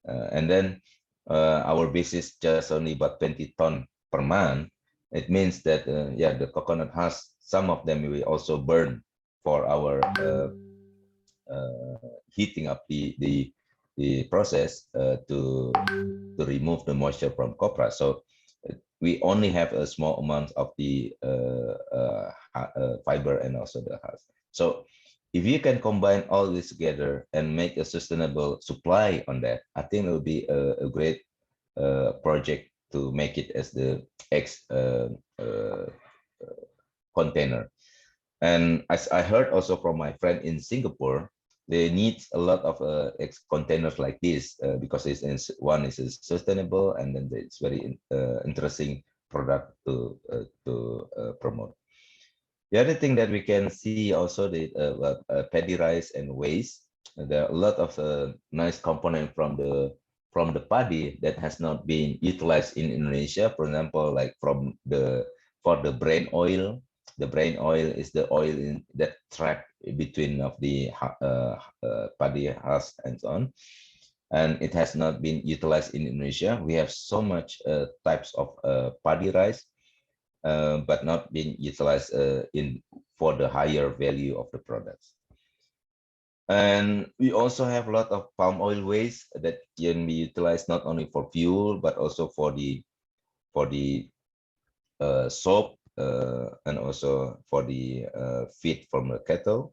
And then our business just only about 20 ton per month. It means that yeah, the coconut husk, some of them we also burn for our heating up the process to remove the moisture from copra. So we only have a small amount of the fiber and also the husk. So if you can combine all this together and make a sustainable supply on that, I think it will be a great project to make it as the X container. And as I heard also from my friend in Singapore, they need a lot of containers like this because one is sustainable, and then it's very interesting product to promote. The other thing that we can see also the paddy rice and waste. There are a lot of nice component from the paddy that has not been utilized in Indonesia. For example, like for the brain oil. The brain oil is the oil that track between of the paddy husk and so on, and it has not been utilized in Indonesia. We have so much types of paddy rice, but not being utilized for the higher value of the products. And we also have a lot of palm oil waste that can be utilized not only for fuel but also for the soap. And also for the feed from the cattle.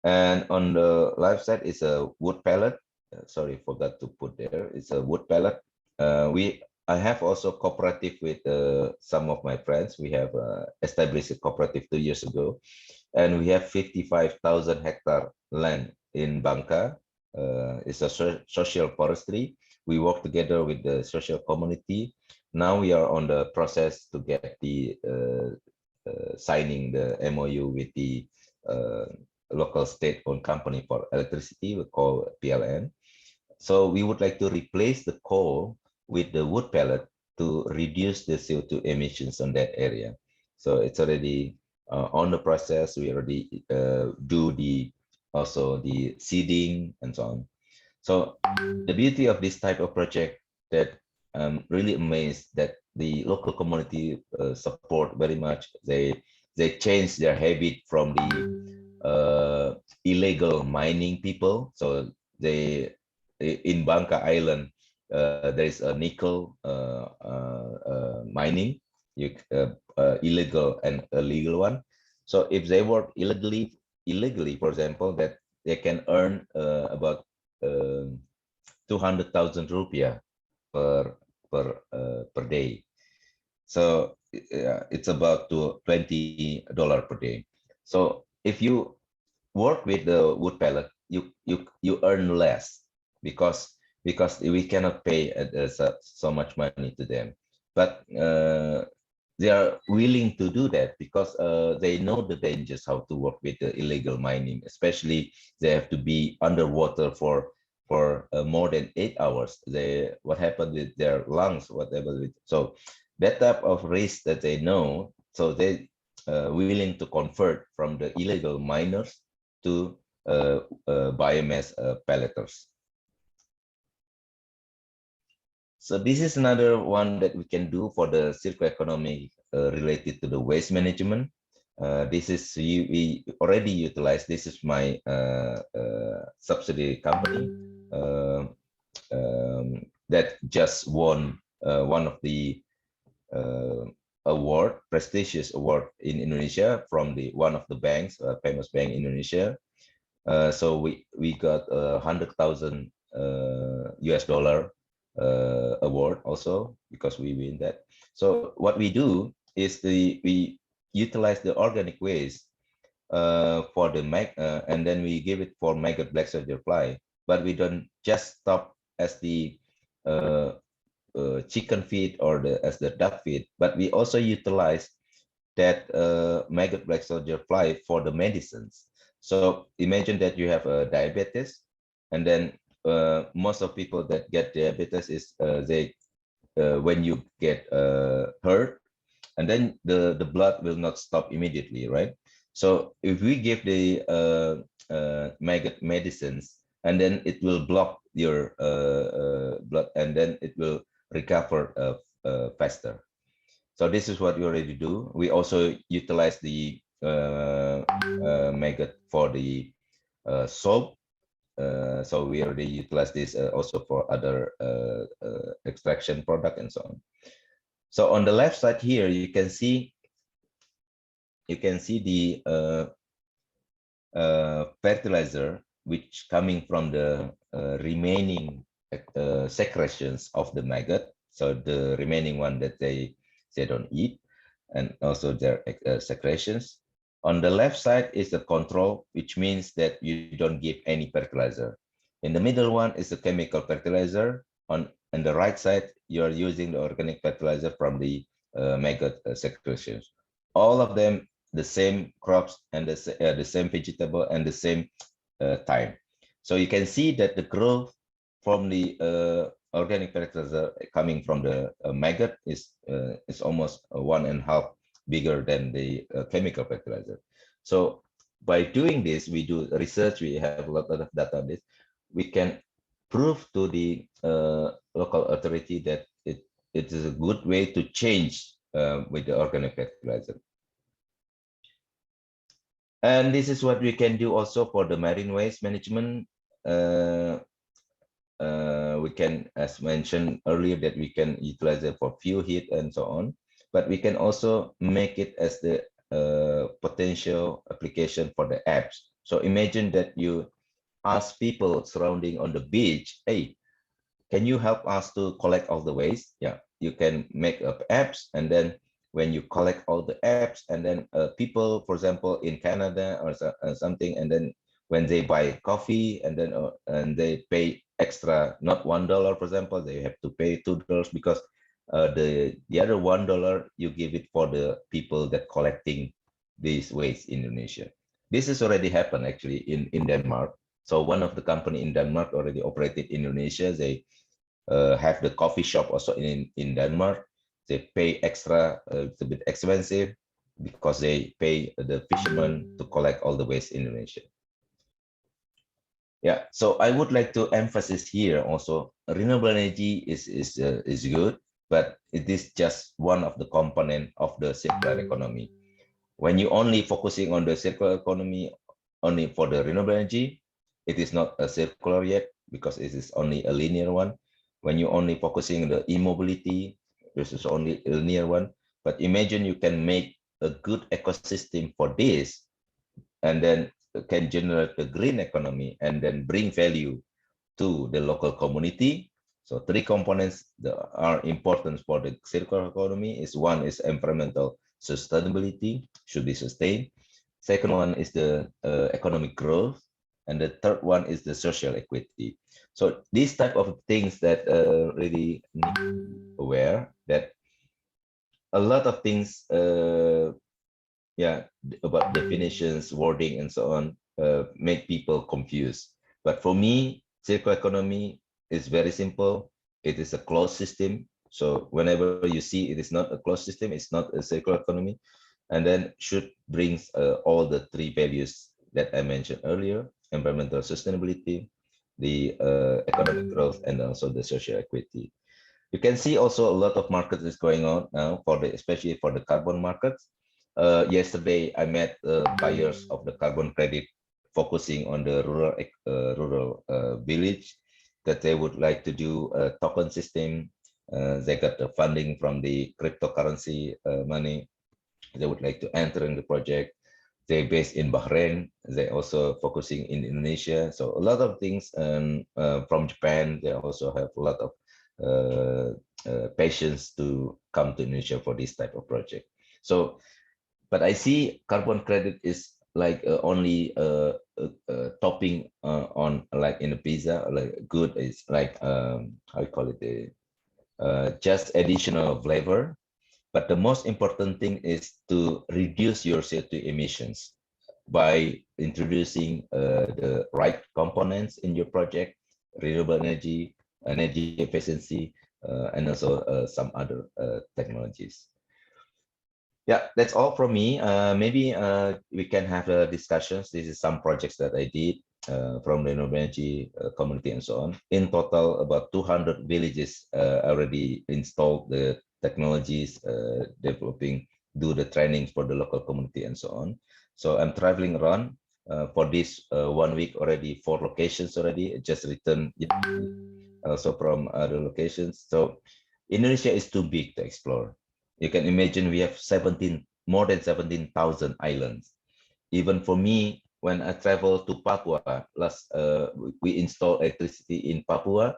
And on the left side is a wood pellet. Sorry, forgot to put there. It's a wood pellet. I have also cooperative with some of my friends. We have established a cooperative 2 years ago, and we have 55,000 hectare land in Bangka. It's a social forestry. We work together with the social community. Now we are on the process to get the signing the MOU with the local state-owned company for electricity, we call PLN. So we would like to replace the coal with the wood pellet to reduce the CO2 emissions on that area. So it's already on the process. We already do also the seeding and so on. So the beauty of this type of project that I'm really amazed that the local community support very much. They change their habit from the illegal mining people. So in Bangka Island there is a nickel mining, illegal and a legal one. So if they work illegally, for example, that they can earn about 200,000 rupiah per day. So it's about $20 per day. So if you work with the wood pellet, you earn less because we cannot pay so much money to them. But they are willing to do that because they know the dangers how to work with the illegal mining, especially they have to be underwater for more than 8 hours. What happened with their lungs, whatever. So that type of risk that they know, so they willing to convert from the illegal miners to biomass pelleters. So this is another one that we can do for the circular economy related to the waste management. This is we already utilize. This is my subsidiary company that just won one of the prestigious award in Indonesia from one of the banks, famous bank in Indonesia. So we got $100,000 US award also because we win that. So what we do is we utilize the organic waste for the and then we give it for maggot black soldier fly. But we don't just stop as the chicken feed or as the duck feed, but we also utilize that maggot black soldier fly for the medicines. So imagine that you have a diabetes, and then most of people that get diabetes is when you get hurt, and then the blood will not stop immediately, right? So if we give the maggot medicines, and then it will block your blood, and then it will recover faster. So this is what we already do. We also utilize the maggot for the soap. So we already utilize this also for other extraction product and so on. So on the left side here, you can see the fertilizer which coming from the remaining secretions of the maggot. So the remaining one that they don't eat, and also their secretions. On the left side is the control, which means that you don't give any fertilizer. In the middle one is the chemical fertilizer. On the right side, you are using the organic fertilizer from the maggot secretions. All of them the same crops and the same vegetable and the same time. So you can see that the growth from the organic fertilizer coming from the maggot is almost 1.5 bigger than the chemical fertilizer. So by doing this, we do research, we have a lot of data on this. We can prove to the local authority that it is a good way to change with the organic fertilizer. And this is what we can do also for the marine waste management. We can, as mentioned earlier, that we can utilize it for fuel heat and so on, but we can also make it as the potential application for the apps. So imagine that you ask people surrounding on the beach, hey, can you help us to collect all the waste? Yeah, you can make up apps, and then when you collect all the apps, and then people, for example, in Canada or something, and then when they buy coffee, and then and they pay extra, not $1, for example, they have to pay $2 because the other $1 you give it for the people that collecting these waste in Indonesia. This has already happened actually in Denmark. So one of the company in Denmark already operated in Indonesia. They have the coffee shop also in Denmark. They pay extra, it's a bit expensive because they pay the fishermen to collect all the waste in Indonesia. Yeah, so I would like to emphasize here also, renewable energy is good, but it is just one of the component of the circular economy. When you only focusing on the circular economy only for the renewable energy, it is not a circular yet because it is only a linear one. When you only focusing on the e-mobility, this is only a linear one. But imagine you can make a good ecosystem for this, and then can generate the green economy and then bring value to the local community. So three components that are important for the circular economy is one is environmental sustainability, should be sustained. Second one is the economic growth. And the third one is the social equity. So these type of things that really need to be aware that a lot of things, about definitions, wording, and so on, make people confused. But for me, circular economy is very simple. It is a closed system. So whenever you see it is not a closed system, it's not a circular economy, and then should brings all the three values that I mentioned earlier: environmental sustainability, the economic growth, and also the social equity. You can see also a lot of markets is going on now for the, especially for the carbon markets. Yesterday, I met buyers of the carbon credit focusing on the rural village that they would like to do a token system. They got the funding from the cryptocurrency money. They would like to enter in the project. They're based in Bahrain. They also focusing in Indonesia. So a lot of things from Japan. They also have a lot of patience to come to Indonesia for this type of project. So, but I see carbon credit is like only topping on, like in a pizza, like good is like how you call it, just additional flavor. But the most important thing is to reduce your CO2 emissions by introducing the right components in your project, renewable energy, energy efficiency, and also some other technologies. Yeah, that's all from me. Maybe we can have discussions. This is some projects that I did from the renewable energy community and so on. In total, about 200 villages already installed the technologies, developing, do the trainings for the local community and so on. So I'm traveling around for this 1 week already, 4 locations already, just returned also from other locations. So Indonesia is too big to explore. You can imagine we have more than 17,000 islands. Even for me, when I travel to Papua, we installed electricity in Papua,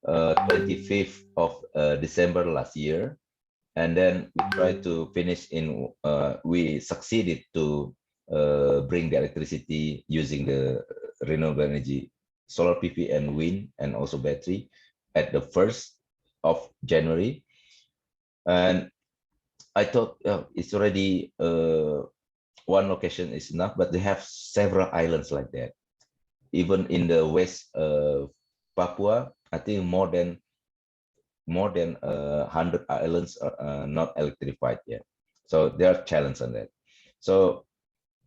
25th of December last year. And then we tried to finish in, we succeeded to bring the electricity using the renewable energy, solar PV and wind, and also battery at the 1st of January. And I thought it's already one location is enough, but they have several islands like that. Even in the west Papua, I think more than 100 islands are not electrified yet. So there are challenges on that. So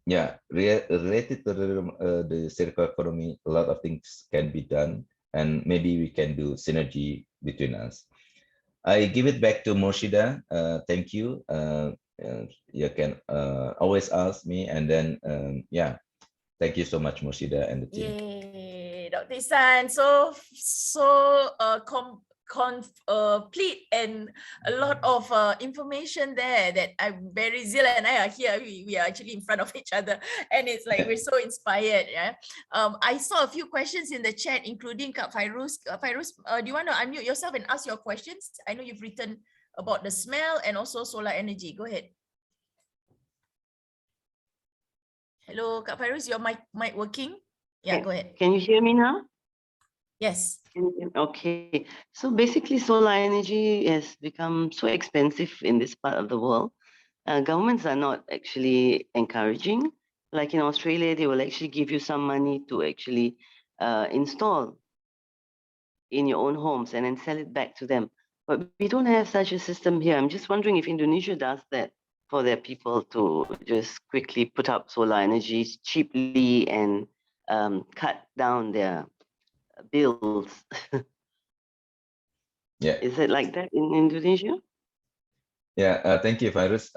yeah, related to the circular economy, a lot of things can be done, and maybe we can do synergy between us. I give it back to Mushidah. Thank you. You can always ask me, and then yeah, thank you so much, Mushidah and the team. Yay, Dr. Ichsan, complete and a lot of information there that I'm very Zeal and I are here. We are actually in front of each other, and it's like we're so inspired. Yeah. I saw a few questions in the chat, including Kak Fairuz. Fairuz, do you want to unmute yourself and ask your questions? I know you've written about the smell and also solar energy. Go ahead. Hello, Kak Fairuz, your mic working? Yeah, go ahead. Can you hear me now? Yes. Okay. So basically, solar energy has become so expensive in this part of the world. Governments are not actually encouraging. Like in Australia, they will actually give you some money to actually install in your own homes and then sell it back to them. But we don't have such a system here. I'm just wondering if Indonesia does that for their people to just quickly put up solar energy cheaply and cut down their bills. Yeah. Is it like that in Indonesia? Yeah, thank you, Fairuz.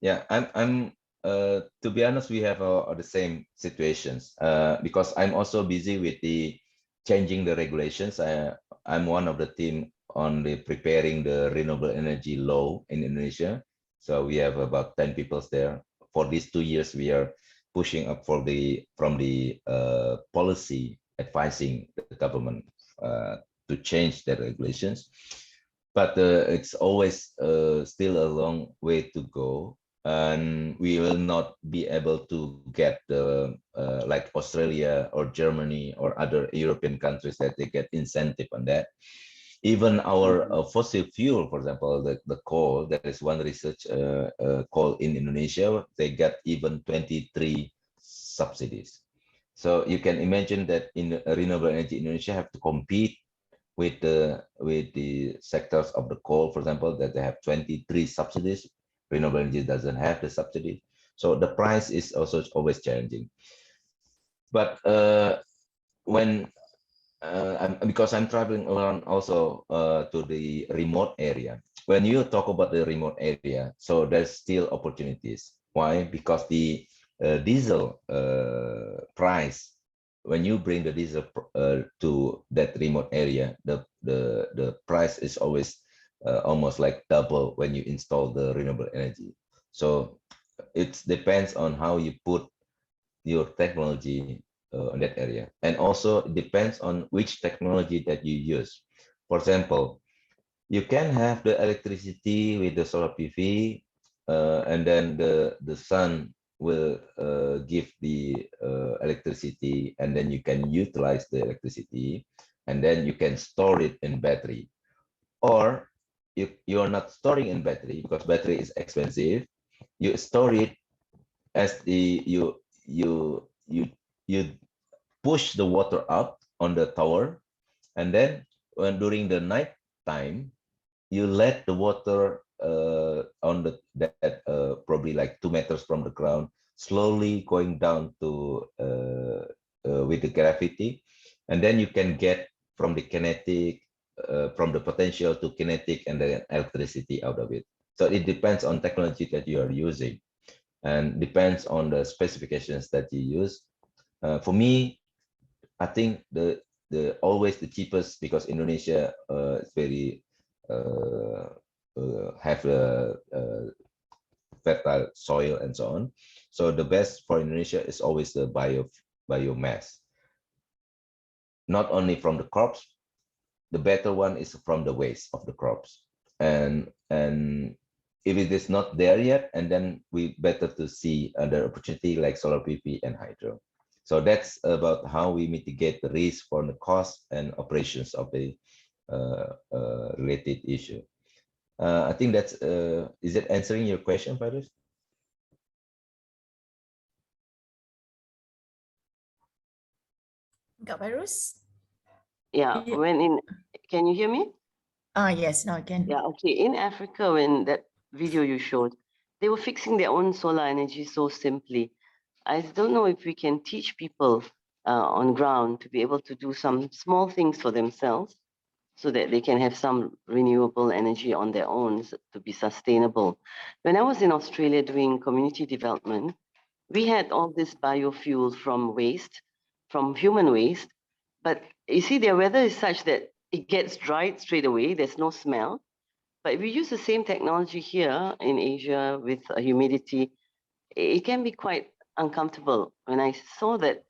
Yeah, I'm to be honest, we have the same situations because I'm also busy with the changing the regulations. I'm one of the team on the preparing the renewable energy law in Indonesia. So we have about 10 people there. For these 2 years, we are pushing up from the policy advising the government to change their regulations. But it's always still a long way to go, and we will not be able to get like Australia or Germany or other European countries that they get incentive on that. Even our fossil fuel, for example, the coal, there is one research coal in Indonesia, they get even 23 subsidies. So you can imagine that in renewable energy, Indonesia have to compete with the sectors of the coal, for example, that they have 23 subsidies. Renewable energy doesn't have the subsidy. So the price is also always challenging. But when because I'm traveling around also to the remote area. When you talk about the remote area, so there's still opportunities. Why? Because the diesel price, when you bring the diesel to that remote area, the price is always almost like double when you install the renewable energy. So it depends on how you put your technology in that area, and also it depends on which technology that you use. For example, you can have the electricity with the solar PV, and then the sun will give the electricity, and then you can utilize the electricity, and then you can store it in battery. Or you are not storing in battery because battery is expensive. You store it as you push the water up on the tower, and then when during the night time you let the water on that probably like 2 meters from the ground slowly going down to with the gravity, and then you can get from the kinetic from the potential to kinetic and the electricity out of it. So it depends on technology that you are using and depends on the specifications that you use. For me, I think always the cheapest, because Indonesia is very have a fertile soil and so on. So the best for Indonesia is always the biomass. Not only from the crops, the better one is from the waste of the crops. And if it is not there yet, and then we better to see other opportunity like solar PV and hydro. So that's about how we mitigate the risk for the cost and operations of the related issue. I think that's, is it answering your question, Faris? Kak Virus? Yeah, can you hear me? Yes, now I can. Yeah, okay. In Africa, when that video you showed, they were fixing their own solar energy so simply. I don't know if we can teach people on ground to be able to do some small things for themselves so that they can have some renewable energy on their own to be sustainable. When I was in Australia doing community development, we had all this biofuel from waste, from human waste, but you see their weather is such that it gets dried straight away, there's no smell. But if we use the same technology here in Asia with humidity, it can be quite uncomfortable. When I saw that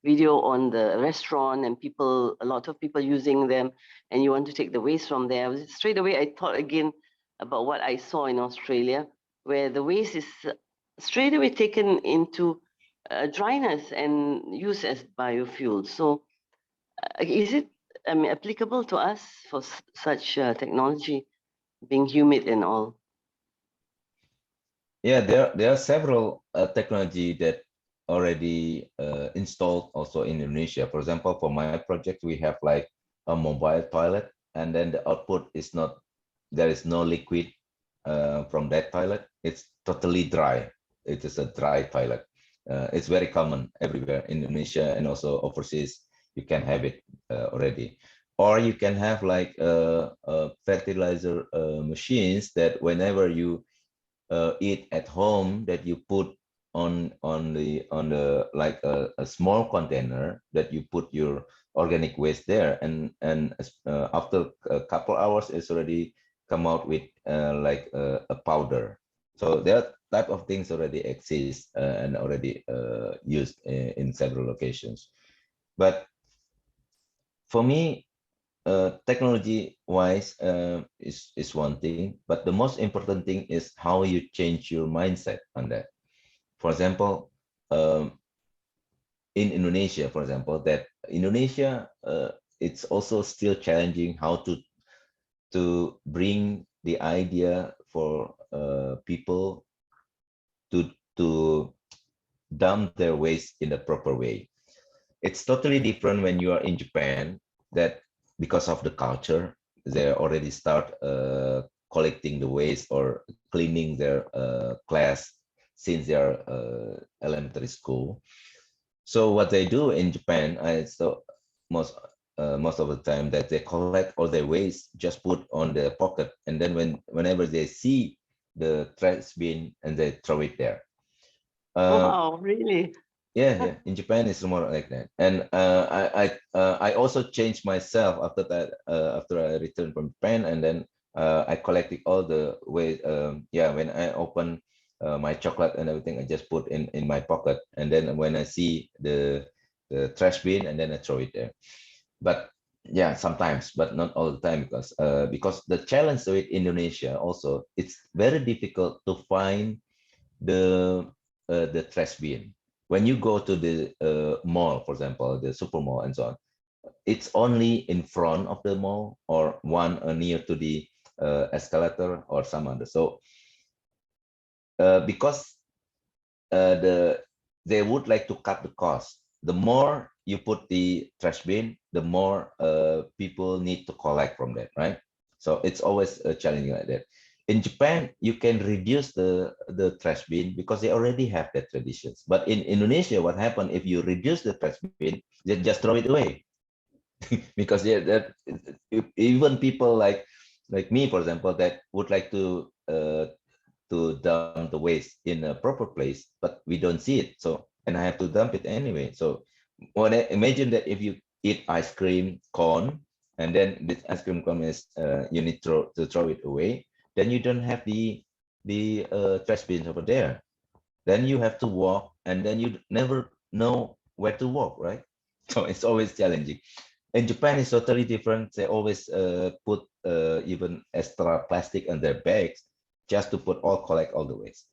video on the restaurant and a lot of people using them, and you want to take the waste from there, straight away I thought again about what I saw in Australia, where the waste is straight away taken into dryness and used as biofuel. So is it applicable to us for such technology, being humid and all? Yeah, there are several technology that already installed also in Indonesia. For example, for my project, we have like a mobile toilet, and then the output is not, there is no liquid from that toilet. It's totally dry. It is a dry toilet. It's very common everywhere in Indonesia and also overseas. You can have it already. Or you can have like fertilizer machines that whenever you eat at home, that you put on the like a small container that you put your organic waste there, and after a couple hours it's already come out with like a powder, So there type of things already exist and already used in several locations. But for me, technology wise is one thing, but the most important thing is how you change your mindset on that. For example, in Indonesia, for example, that Indonesia, it's also still challenging how to bring the idea for people to dump their waste in the proper way. It's totally different when you are in Japan, that because of the culture, they already start collecting the waste or cleaning their class since they are elementary school. So what they do in Japan, so most of the time that they collect all their waste, just put on their pocket, and then whenever they see the trash bin, and they throw it there. Wow, really? Yeah. In Japan, it's more like that. And I also changed myself after that. After I returned from Japan, and then I collected all the waste. When I open my chocolate and everything, I just put in my pocket, and then when I see the trash bin, and then I throw it there. But yeah, sometimes, but not all the time, because the challenge with Indonesia also, it's very difficult to find the trash bin. When you go to the mall, for example, the super mall and so on, it's only in front of the mall or one near to the escalator or some other. So because they would like to cut the cost. The more you put the trash bin, the more people need to collect from that, right? So it's always challenging like that. In Japan, you can reduce the trash bin because they already have that traditions. But in Indonesia, what happened if you reduce the trash bin, they just throw it away. Because even people like me, for example, that would like to dump the waste in a proper place, but we don't see it. So, and I have to dump it anyway. So when imagine that if you eat ice cream cone, and then this ice cream cone is you need to throw it away, then you don't have the trash bins over there. Then you have to walk, and then you never know where to walk, right? So it's always challenging. In Japan, it's totally different. They always put even extra plastic on their bags just to collect all the waste.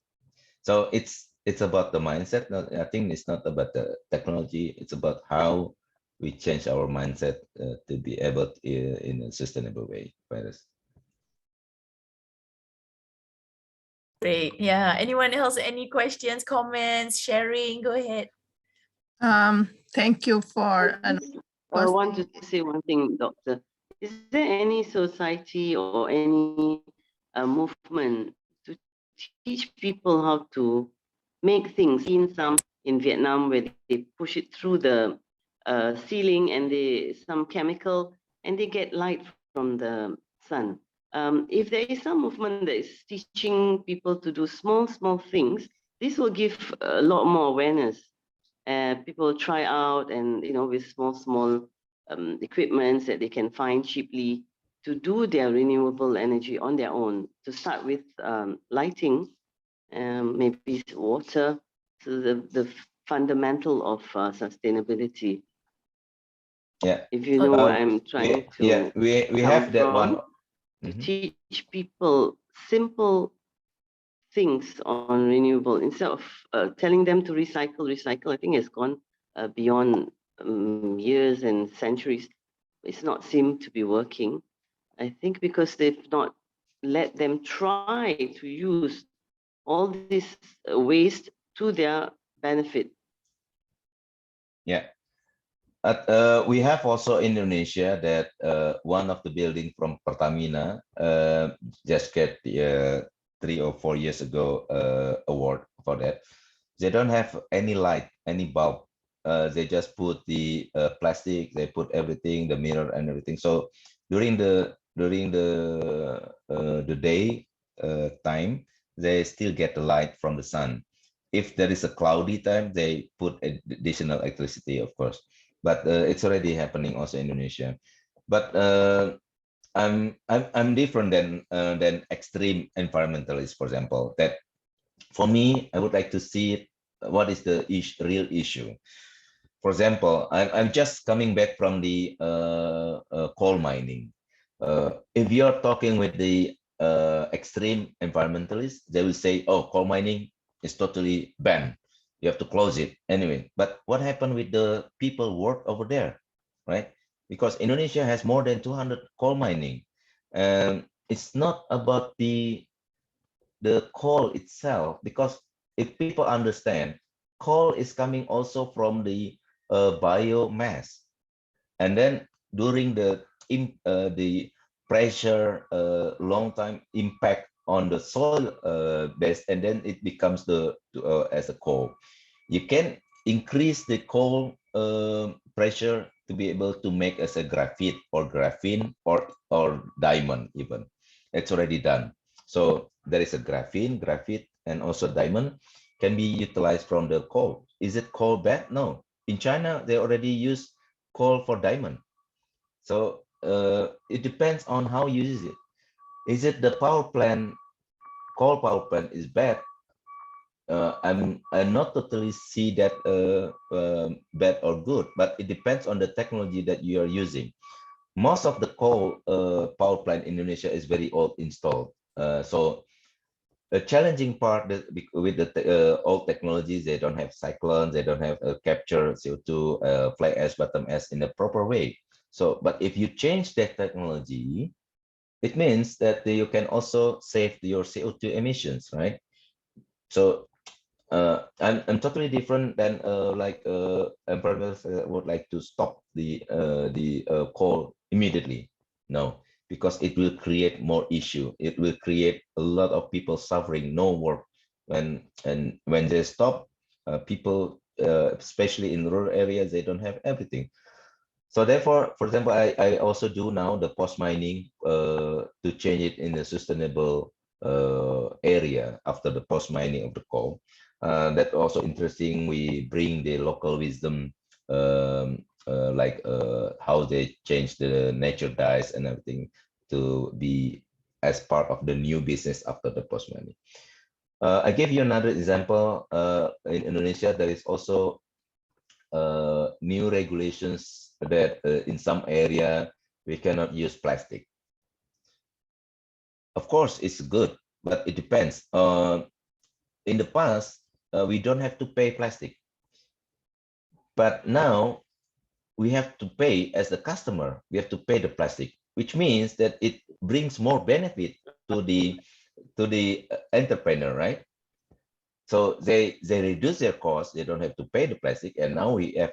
So it's about the mindset. I think it's not about the technology. It's about how we change our mindset to be able to, in a sustainable way. Great. Yeah. Anyone else? Any questions, comments, sharing? Go ahead. Thank you for I want to say one thing, Doctor. Is there any society or any movement to teach people how to make things? Seen some in Vietnam where they push it through the ceiling, and some chemical, and they get light from the sun. If there is some movement that is teaching people to do small things, this will give a lot more awareness. People try out, and with small equipments that they can find cheaply, to do their renewable energy on their own. To start with lighting, maybe water, so the fundamental of sustainability. Yeah. If you know what I'm trying to. Yeah, we have that one. To teach people simple things on renewable, instead of telling them to recycle. I think it's gone beyond years and centuries. It's not seemed to be working. I think because they've not let them try to use all this waste to their benefit. Yeah. We have also Indonesia that one of the building from Pertamina just get 3 or 4 years ago award for that. They don't have any light, any bulb. They just put the plastic, they put everything, the mirror and everything. So during the day time, they still get the light from the sun. If there is a cloudy time, they put additional electricity, of course. But it's already happening also in Indonesia. But I'm different than extreme environmentalists, for example, that for me, I would like to see it, what is the real issue. For example, I'm just coming back from the coal mining. If you're talking with the extreme environmentalists, they will say, oh, coal mining is totally banned. You have to close it anyway. But what happened with the people work over there, right? Because Indonesia has more than 200 coal mining. And it's not about the coal itself, because if people understand, coal is coming also from the biomass, and then during the pressure, long time impact on the soil base, and then it becomes as a coal. You can increase the coal pressure to be able to make as a graphite or graphene or diamond even. It's already done. So there is a graphene, graphite, and also diamond can be utilized from the coal. Is it coal bad? No. In China, they already use coal for diamond. So it depends on how you use it. Is it the power plant, coal power plant is bad? I'm not totally see that bad or good, but it depends on the technology that you are using. Most of the coal power plant in Indonesia is very old installed. So the challenging part with the old technologies, they don't have cyclones, they don't have capture CO2, fly ash, bottom ash in a proper way. So, but if you change that technology, it means that you can also save your CO2 emissions, right? So I'm totally different than environmentalists would like to stop the coal immediately. No, because it will create more issue. It will create a lot of people suffering, no work. And when they stop, people, especially in rural areas, they don't have everything. So therefore, for example, I also do now the post mining to change it in a sustainable area after the post mining of the coal. That's also interesting. We bring the local wisdom, how they change the nature dyes and everything to be as part of the new business after the post mining. I gave you another example. In Indonesia, there is also new regulations that in some area we cannot use plastic. Of course, it's good, but it depends. In the past, we don't have to pay plastic, but now we have to pay as the customer. We have to pay the plastic, which means that it brings more benefit to the entrepreneur, right? So they reduce their cost. They don't have to pay the plastic, and now we have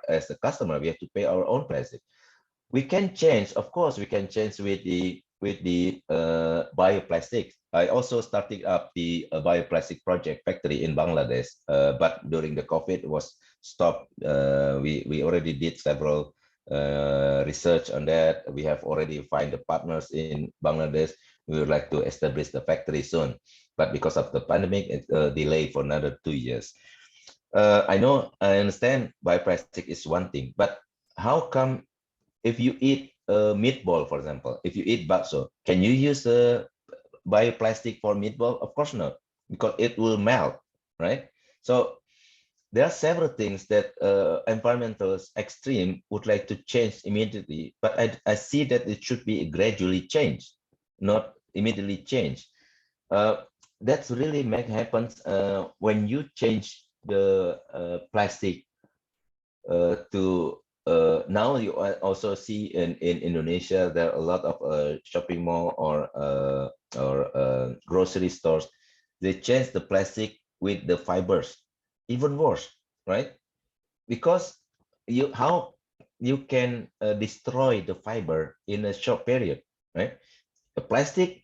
as the customer, we have to pay our own plastic. We can change, of course, we can change with the bioplastics. I also started up the bioplastic project factory in Bangladesh, but during the COVID it was stopped. We already did several research on that. We have already find the partners in Bangladesh. We would like to establish the factory soon, but because of the pandemic, it delayed for another 2 years. I understand bioplastic is one thing, but how come if you eat meatball, for example, if you eat bakso, can you use bioplastic for meatball? Of course not, because it will melt, right? So there are several things that environmentalists extreme would like to change immediately, but I see that it should be gradually changed, not immediately changed. That's really happens when you change the plastic to now you also see in Indonesia there are a lot of shopping mall or grocery stores. They change the plastic with the fibers, even worse, right? Because how you can destroy the fiber in a short period, right? The plastic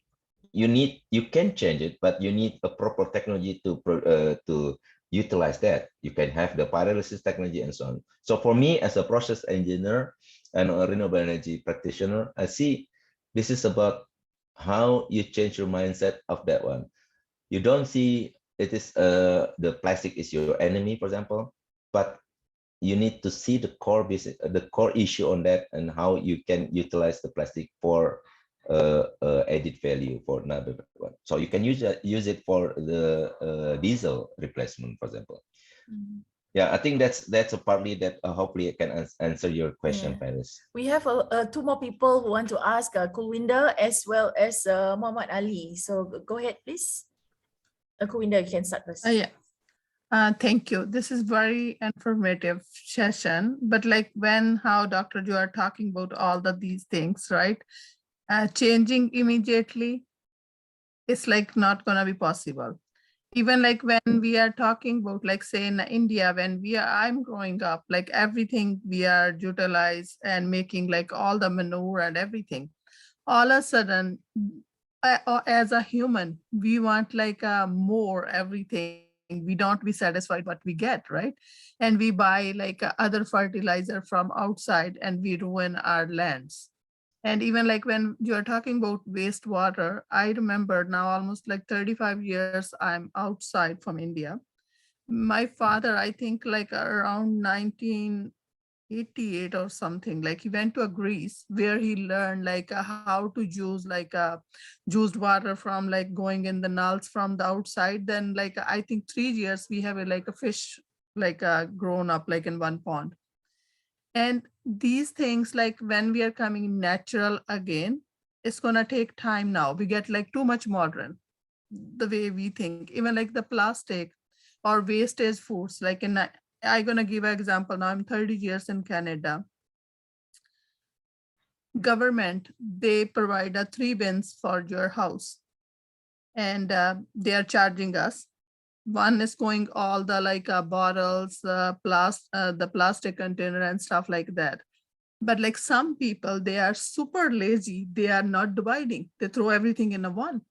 you can change it, but you need a proper technology to utilize that. You can have the pyrolysis technology and so on. So for me, as a process engineer and a renewable energy practitioner, I see this is about how you change your mindset of that one. You don't see it is the plastic is your enemy, for example, but you need to see the core business, the core issue on that, and how you can utilize the plastic for added value for another one. So you can use it for the diesel replacement, for example. Yeah, I think that's a partly that hopefully it can answer your question, Paris. We have two more people who want to ask, Kulwinder as well as Muhammad Ali. So go ahead, please. Kulwinder, you can start first. Yeah. Thank you. This is very informative session, but like how Dr. You are talking about all of these things, right? Changing immediately, it's like not gonna be possible. Even like when we are talking about, like say in India, when I'm growing up, like everything we are utilize and making like all the manure and everything. All of a sudden, as a human, we want like more everything. We don't be satisfied what we get, right? And we buy like other fertilizer from outside and we ruin our lands. And even like when you're talking about wastewater, I remember now almost like 35 years I'm outside from India. My father, I think like around 1988 or something, like he went to Greece where he learned like how to use like used water from like going in the nulls from the outside. Then like I think 3 years we have like a fish like grown up like in one pond. And these things, like when we are coming natural again, it's gonna take time now. We get like too much modern, the way we think. Even like the plastic or wastage foods, like I'm gonna give an example now. I'm 30 years in Canada. Government, they provide 3 bins for your house. And they are charging us. One is going all the like bottles, the plastic container and stuff like that. But like some people, they are super lazy. They are not dividing. They throw everything in a one.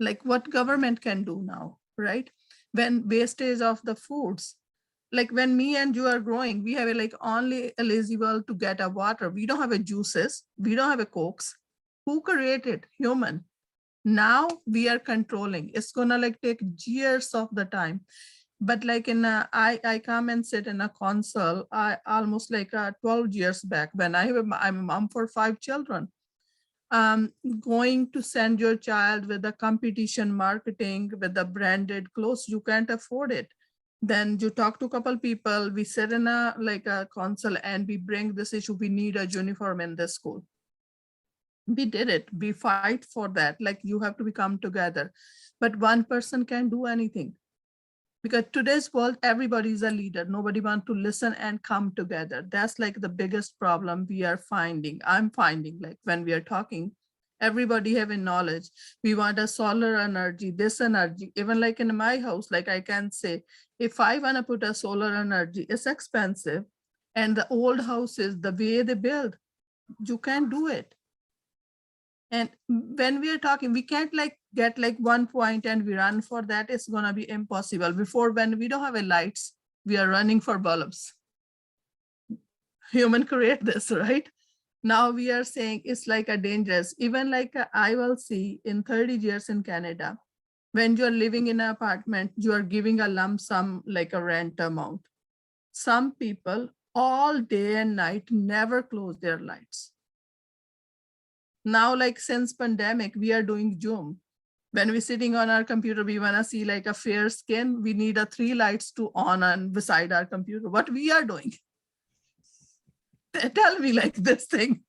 Like what government can do now, right? When wastage of the foods, like when me and you are growing, we have like only eligible to get a water. We don't have a juices. We don't have a cokes. Who created? Human. Now we are controlling. It's gonna like take years of the time. But like I come and sit in a console, I almost like 12 years back when I'm a mom for 5 children. Going to send your child with the competition marketing, with the branded clothes, you can't afford it. Then you talk to a couple people, we sit in a console and we bring this issue, we need a uniform in this school. We did it, we fight for that, like you have to come together. But one person can't do anything. Because today's world, everybody is a leader. Nobody wants to listen and come together. That's like the biggest problem we are finding. I'm finding like when we are talking, everybody having knowledge. We want a solar energy, this energy, even like in my house, like I can say, if I want to put a solar energy, it's expensive. And the old houses, the way they build, you can't do it. And when we are talking, we can't like get like 1 point and we run for that. It's gonna be impossible. Before, when we don't have a lights, we are running for bulbs. Human create this, right? Now we are saying it's like a dangerous. Even like I will see in 30 years in Canada, when you're living in an apartment, you are giving a lump sum like a rent amount. Some people all day and night never close their lights. Now, like since pandemic, we are doing Zoom. When we're sitting on our computer, we want to see like a fair skin. We need 3 lights to on and beside our computer. What we are doing? Tell me like this thing,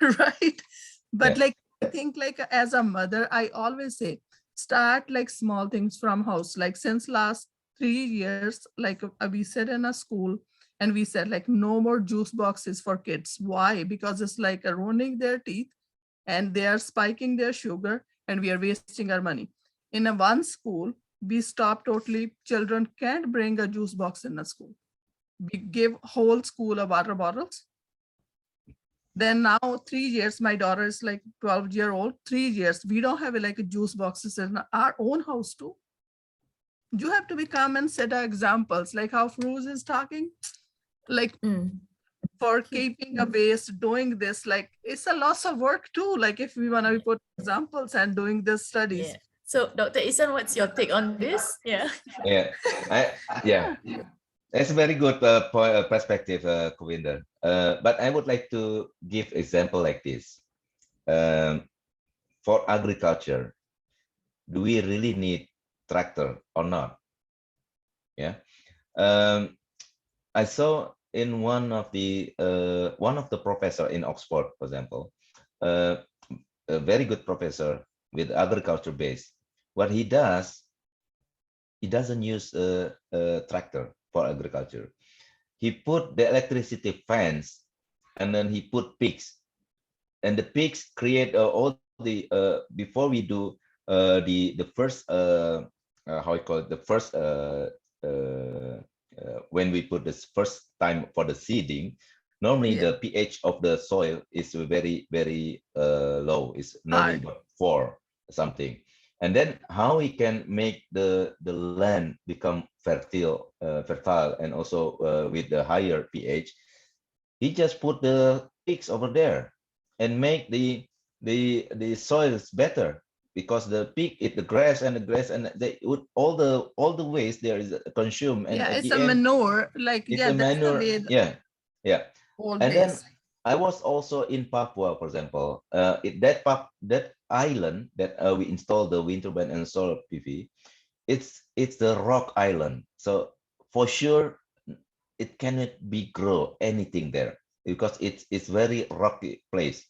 right? But like, I think like as a mother, I always say, start like small things from house. Like since last 3 years, like we sit in a school and we said like no more juice boxes for kids. Why? Because it's like ruining their teeth and they are spiking their sugar and we are wasting our money. In a one school, we stopped totally. Children can't bring a juice box in a school. We give whole school of water bottles. Then now 3 years, my daughter is like 12-year-old, 3 years. We don't have like a juice boxes in our own house too. You have to become and set examples, like how Fruz is talking, like for keeping a waste, doing this, like it's a loss of work too. Like if we want to put examples and doing this studies. Yeah. So Dr. Ichsan, what's your take on this? Yeah. Yeah. That's a very good perspective, Kulwinder. But I would like to give example like this. for agriculture, do we really need tractor or not? Yeah. I saw in one of the professor in Oxford, for example, a very good professor with agriculture base. What he does, he doesn't use a tractor for agriculture. He put the electricity fans, and then he put pigs, and the pigs create all the before we do the first how you call it, the first when we put this first time for the seeding, normally Yeah. the pH of the soil is very low. It's normally Hard. about 4 something. And then how we can make the land become fertile and also with the higher pH, he just put the pigs over there and make the soils better, because the pig eat the grass, and they would all the waste there is consumed, and Yeah, at it's the a end manure. Like, it's yeah, a that's the manure. way Yeah. old And then days. I was also in Papua, for example. That island that we installed the wind turbine and solar PV, it's the rock island. So for sure, it cannot be grow anything there because it's very rocky place.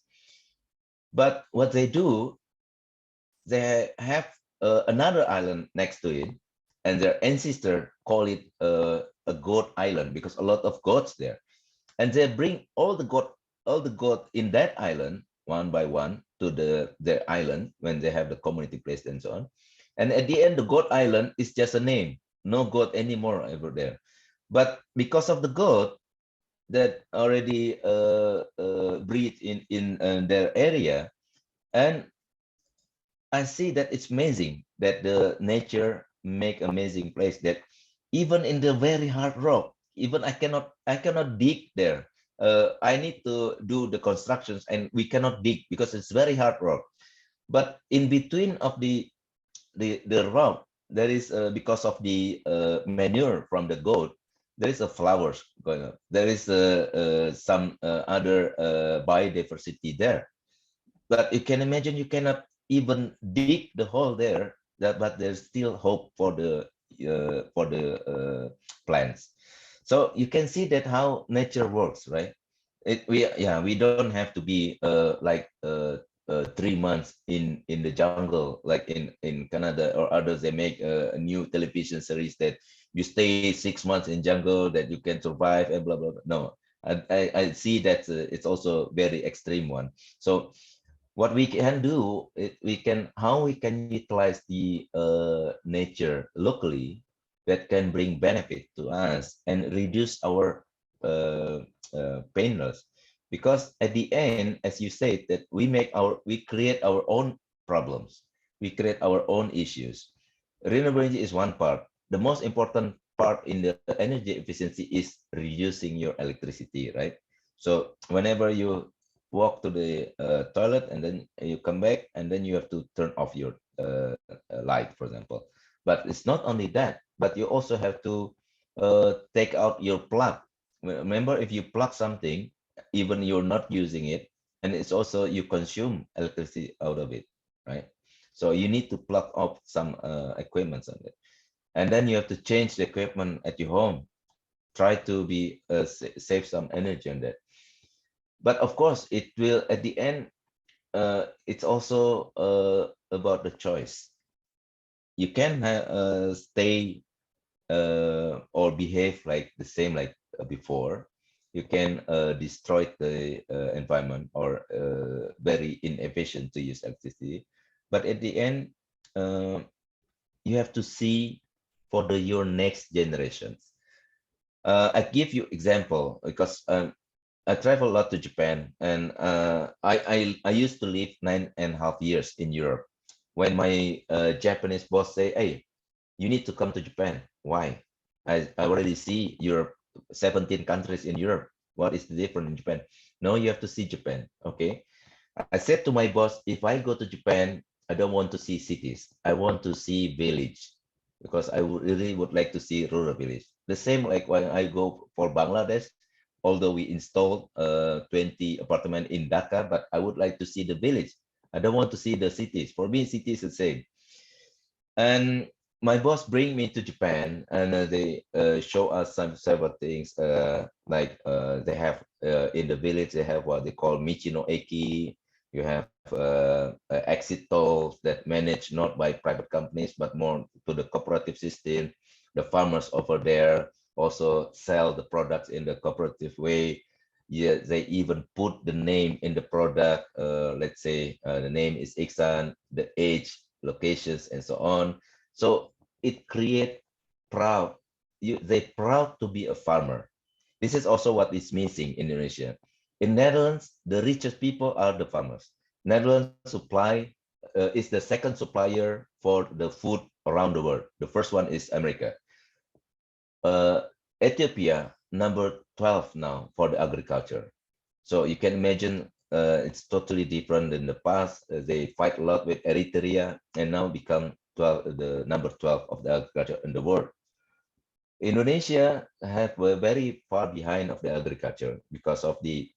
But what they do, they have another island next to it, and their ancestor call it a goat island because a lot of goats there, and they bring all the goat in that island one by one to their island when they have the community place and so on. And at the end, the goat island is just a name, no goat anymore over there. But because of the goat that already breed in their area, and I see that it's amazing that the nature make amazing place, that even in the very hard rock, even I cannot dig there. I need to do the constructions, and we cannot dig because it's very hard rock. But in between of the rock, there is because of the manure from the goat, there is a flowers going on. There is some other biodiversity there. But you can imagine, you cannot even dig the hole there, but there's still hope for the plants. So you can see that how nature works, right? We don't have to be 3 months in the jungle like in Canada or others. They make a new television series that you stay 6 months in jungle that you can survive and blah blah blah. No, I see that it's also very extreme one. So what we can do, how we can utilize the nature locally that can bring benefit to us and reduce our painless, because at the end, as you said, that we create our own problems, we create our own issues. Renewable energy is one part. The most important part in the energy efficiency is reducing your electricity, right? So whenever you walk to the toilet and then you come back, and then you have to turn off your light, for example. But it's not only that, but you also have to take out your plug. Remember, if you plug something, even you're not using it, and it's also you consume electricity out of it, right? So you need to plug off some equipment on it, and then you have to change the equipment at your home. Try to be save some energy on that. But of course, it will at the end. It's also about the choice. You can stay or behave like the same like before. You can destroy the environment or very inefficient to use electricity. But at the end, you have to see for your next generations. I give you example because I travel a lot to Japan, and I used to live 9.5 years in Europe. When my Japanese boss say, "Hey, you need to come to Japan." Why? I already see Europe, 17 countries in Europe. What is the difference in Japan? No, you have to see Japan. Okay. I said to my boss, if I go to Japan, I don't want to see cities. I want to see village, because I really would like to see rural village. The same like when I go for Bangladesh, although we installed 20 apartments in Dhaka, but I would like to see the village. I don't want to see the cities. For me, cities is the same. And my boss bring me to Japan, and they show us several things. Like they have in the village, they have what they call Michi no Eki. You have exit tolls that managed not by private companies, but more to the cooperative system. The farmers over there also sell the products in the cooperative way. Yeah, they even put the name in the product. Let's say the name is Ichsan, the age, locations, and so on. So it creates proud. They proud to be a farmer. This is also what is missing in Indonesia. In Netherlands, the richest people are the farmers. Netherlands supply is the second supplier for the food around the world. The first one is America. Ethiopia, number 12 now for the agriculture. So you can imagine it's totally different than the past. They fight a lot with Eritrea and now become the number 12 of the agriculture in the world. Indonesia were very far behind of the agriculture because of the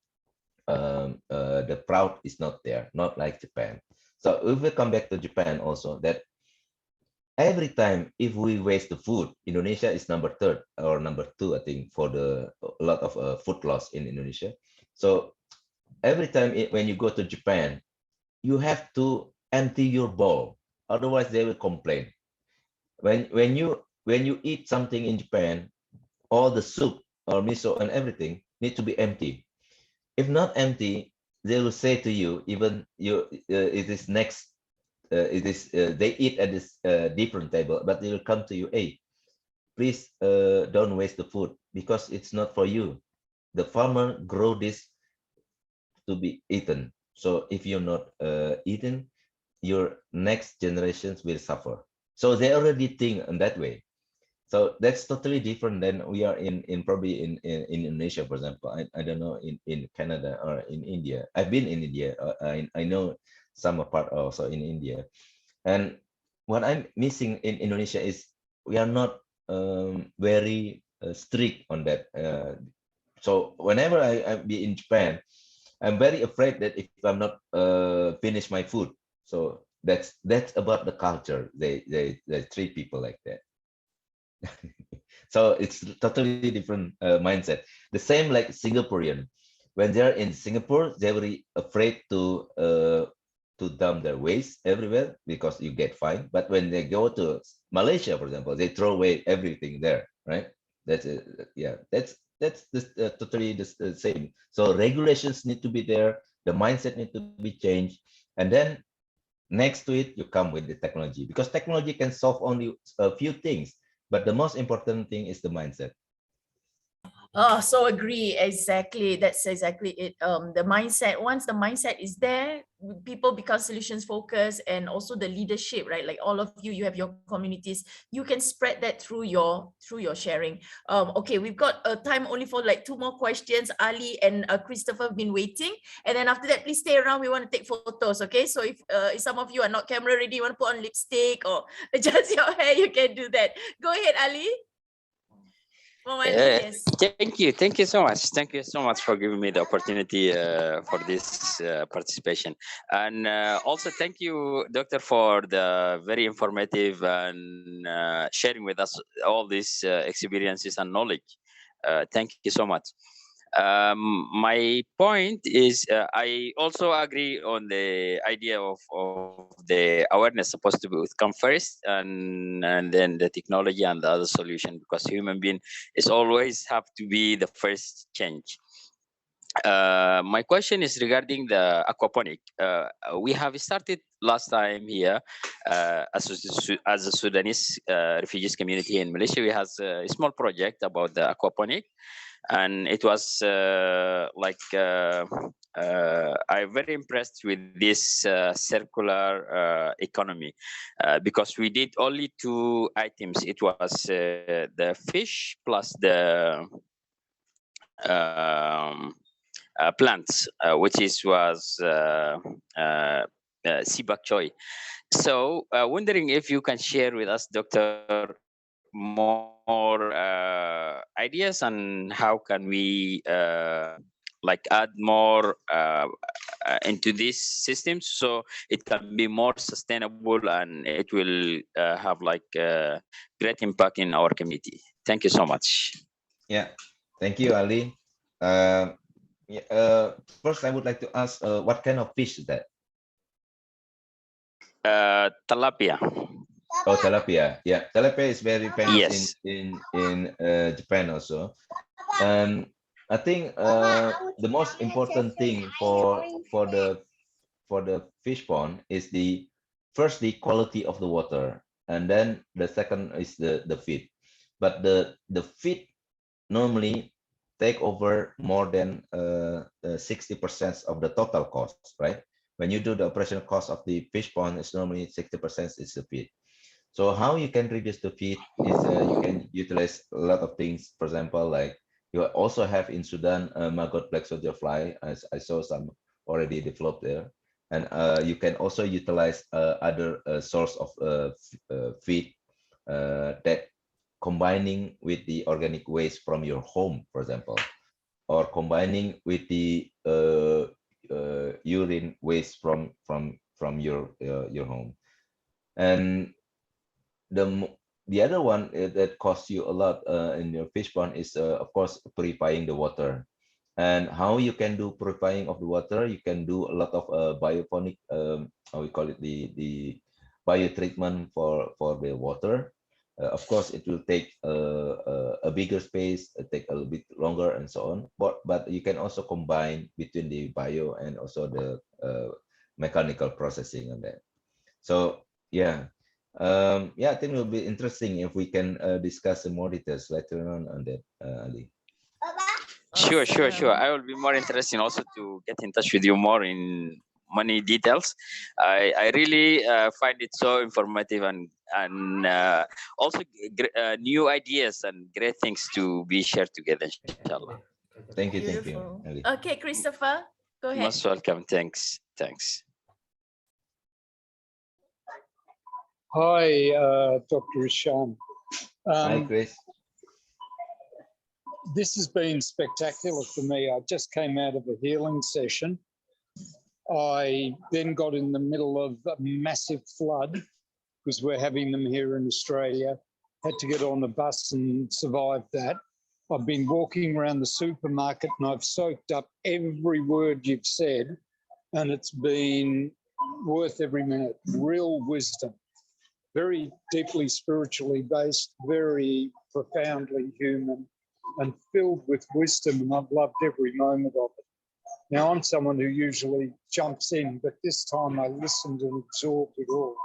proud is not there, not like Japan. So if we come back to Japan also, that every time if we waste the food, Indonesia is number 3rd or number 2, I think, for a lot of food loss in Indonesia. So every time when you go to Japan, you have to empty your bowl, otherwise they will complain. When you eat something in Japan, all the soup or miso and everything need to be empty. If not empty, they will say to you, even it is next. They eat at this different table, but they will come to you, hey, please don't waste the food because it's not for you. The farmer grow this to be eaten. So if you're not eaten, your next generations will suffer. So they already think in that way. So that's totally different than we are in probably in Indonesia, for example. I don't know in Canada or in India. I've been in India. I know some part also in India. And what I'm missing in Indonesia is we are not very strict on that. So whenever I be in Japan, I'm very afraid that if I'm not finish my food. So that's about the culture. They treat people like that. So it's totally different mindset. The same like Singaporean. When they're in Singapore, they're very afraid to dump their waste everywhere because you get fined. But when they go to Malaysia, for example, they throw away everything there, right? That's yeah. That's totally the same. So regulations need to be there. The mindset need to be changed, and then next to it, you come with the technology, because technology can solve only a few things, but the most important thing is the mindset. Oh, so agree. Exactly. That's exactly it. The mindset, once the mindset is there, people become solutions focused, and also the leadership, right? Like all of you, you have your communities, you can spread that through your sharing. Okay, we've got time only for like 2 more questions. Ali and Christopher have been waiting. And then after that, please stay around. We want to take photos. Okay. So if some of you are not camera ready, you want to put on lipstick or adjust your hair, you can do that. Go ahead, Ali. Yes. Thank you so much for giving me the opportunity for this participation, and also thank you, Doctor, for the very informative and sharing with us all these experiences and knowledge. Thank you so much. My point is, I also agree on the idea of the awareness supposed to come first, and then the technology and the other solution, because human being is always have to be the first change. My question is regarding the aquaponic. We have started last time here as a Sudanese refugees community in Malaysia. We have a small project about the aquaponic. And it was I'm very impressed with this circular economy because we did only 2 items. It was the fish plus the plants, which was sea bak choy. So wondering if you can share with us, Doctor, more ideas on how can we like add more into these systems so it can be more sustainable and it will have like great impact in our community. Thank you so much. Yeah, thank you, Ali. First, I would like to ask, what kind of fish is that? Tilapia. Oh, tilapia. Yeah, tilapia is very famous Yes. in Japan also. I think the most important thing for the fish pond is the quality of the water, and then the second is the feed. But the feed normally take over more than 60% of the total cost, right? When you do the operational cost of the fish pond, it's normally 60% is the feed. So how you can reduce the feed is you can utilize a lot of things. For example, like you also have in Sudan maggot black soldier fly, as I saw some already developed there, and you can also utilize other source of feed that combining with the organic waste from your home, for example, or combining with the urine waste from your home. And the other one that costs you a lot in your fish pond is of course purifying the water. And how you can do purifying of the water, you can do a lot of biophonic, how we call it, the biotreatment for the water. Of course, it will take a bigger space, take a little bit longer, and so on. But you can also combine between the bio and also the mechanical processing of that. So yeah, yeah, I think it will be interesting if we can discuss some more details later on that, Ali. Sure. I will be more interested also to get in touch with you more in many details. I really find it so informative and also new ideas and great things to be shared together, inshallah. Thank you. Beautiful. Ali. Okay, Christopher, go ahead. Most welcome. Thanks. Hi, Dr. Ichsan. Hi, Chris. This has been spectacular for me. I just came out of a healing session. I then got in the middle of a massive flood because we're having them here in Australia. Had to get on a bus and survive that. I've been walking around the supermarket and I've soaked up every word you've said, and it's been worth every minute. Real wisdom. Very deeply spiritually based, very profoundly human, and filled with wisdom, and I've loved every moment of it. Now, I'm someone who usually jumps in, but this time I listened and absorbed it all.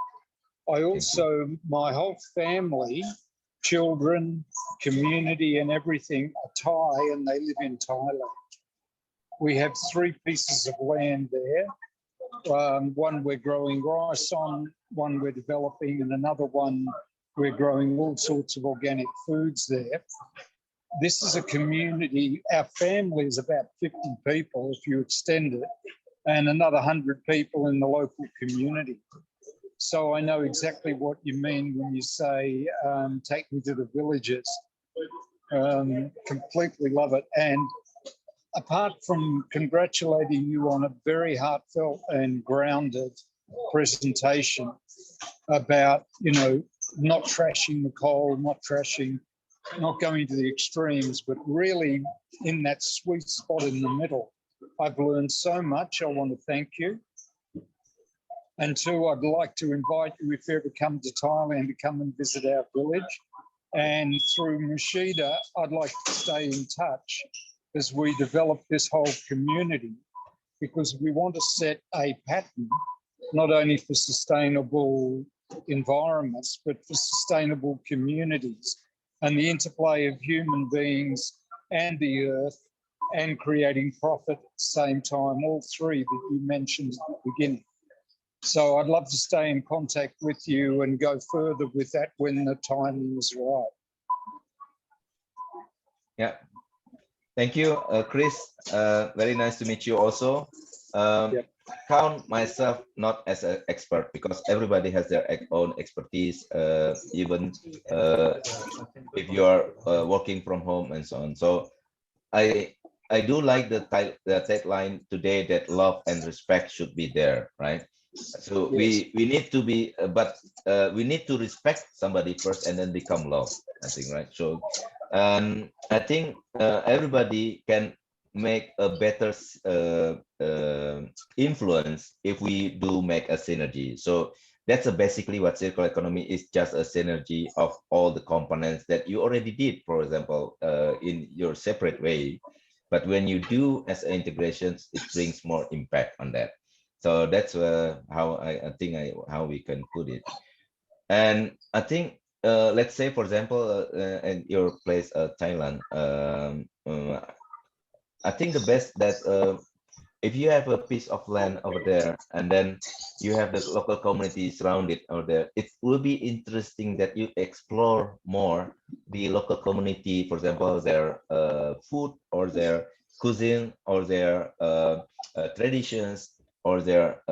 I also, my whole family, children, community and everything are Thai, and they live in Thailand. We have 3 pieces of land there. One we're growing rice on, one we're developing, and another one we're growing all sorts of organic foods there. This is a community. Our family is about 50 people, if you extend it, and another 100 people in the local community. So I know exactly what you mean when you say, take me to the villages. Completely love it. And apart from congratulating you on a very heartfelt and grounded presentation about, not trashing the coal, not going to the extremes, but really in that sweet spot in the middle. I've learned so much. I want to thank you. And 2, I'd like to invite you, if you ever come to Thailand, to come and visit our village. And through Mushidah, I'd like to stay in touch as we develop this whole community, because we want to set a pattern, not only for sustainable environments, but for sustainable communities, and the interplay of human beings and the earth, and creating profit at the same time, all 3 that you mentioned at the beginning. So I'd love to stay in contact with you and go further with that when the timing is right. Yeah. Thank you, Chris. Very nice to meet you also. count myself not as an expert because everybody has their own expertise, even if you are working from home and so on. So I do like the tagline today that love and respect should be there, right? So Yes. we need to be, we need to respect somebody first and then become love, I think, right? So I think everybody can make a better influence if we do make a synergy. So that's basically what circular economy is, just a synergy of all the components that you already did, for example, in your separate way. But when you do as integrations, it brings more impact on that. So that's how I think how we can put it. And I think, let's say, for example, in your place, Thailand, I think the best that if you have a piece of land over there and then you have the local community surrounded over there, it will be interesting that you explore more the local community, for example, their food or their cuisine or their traditions or their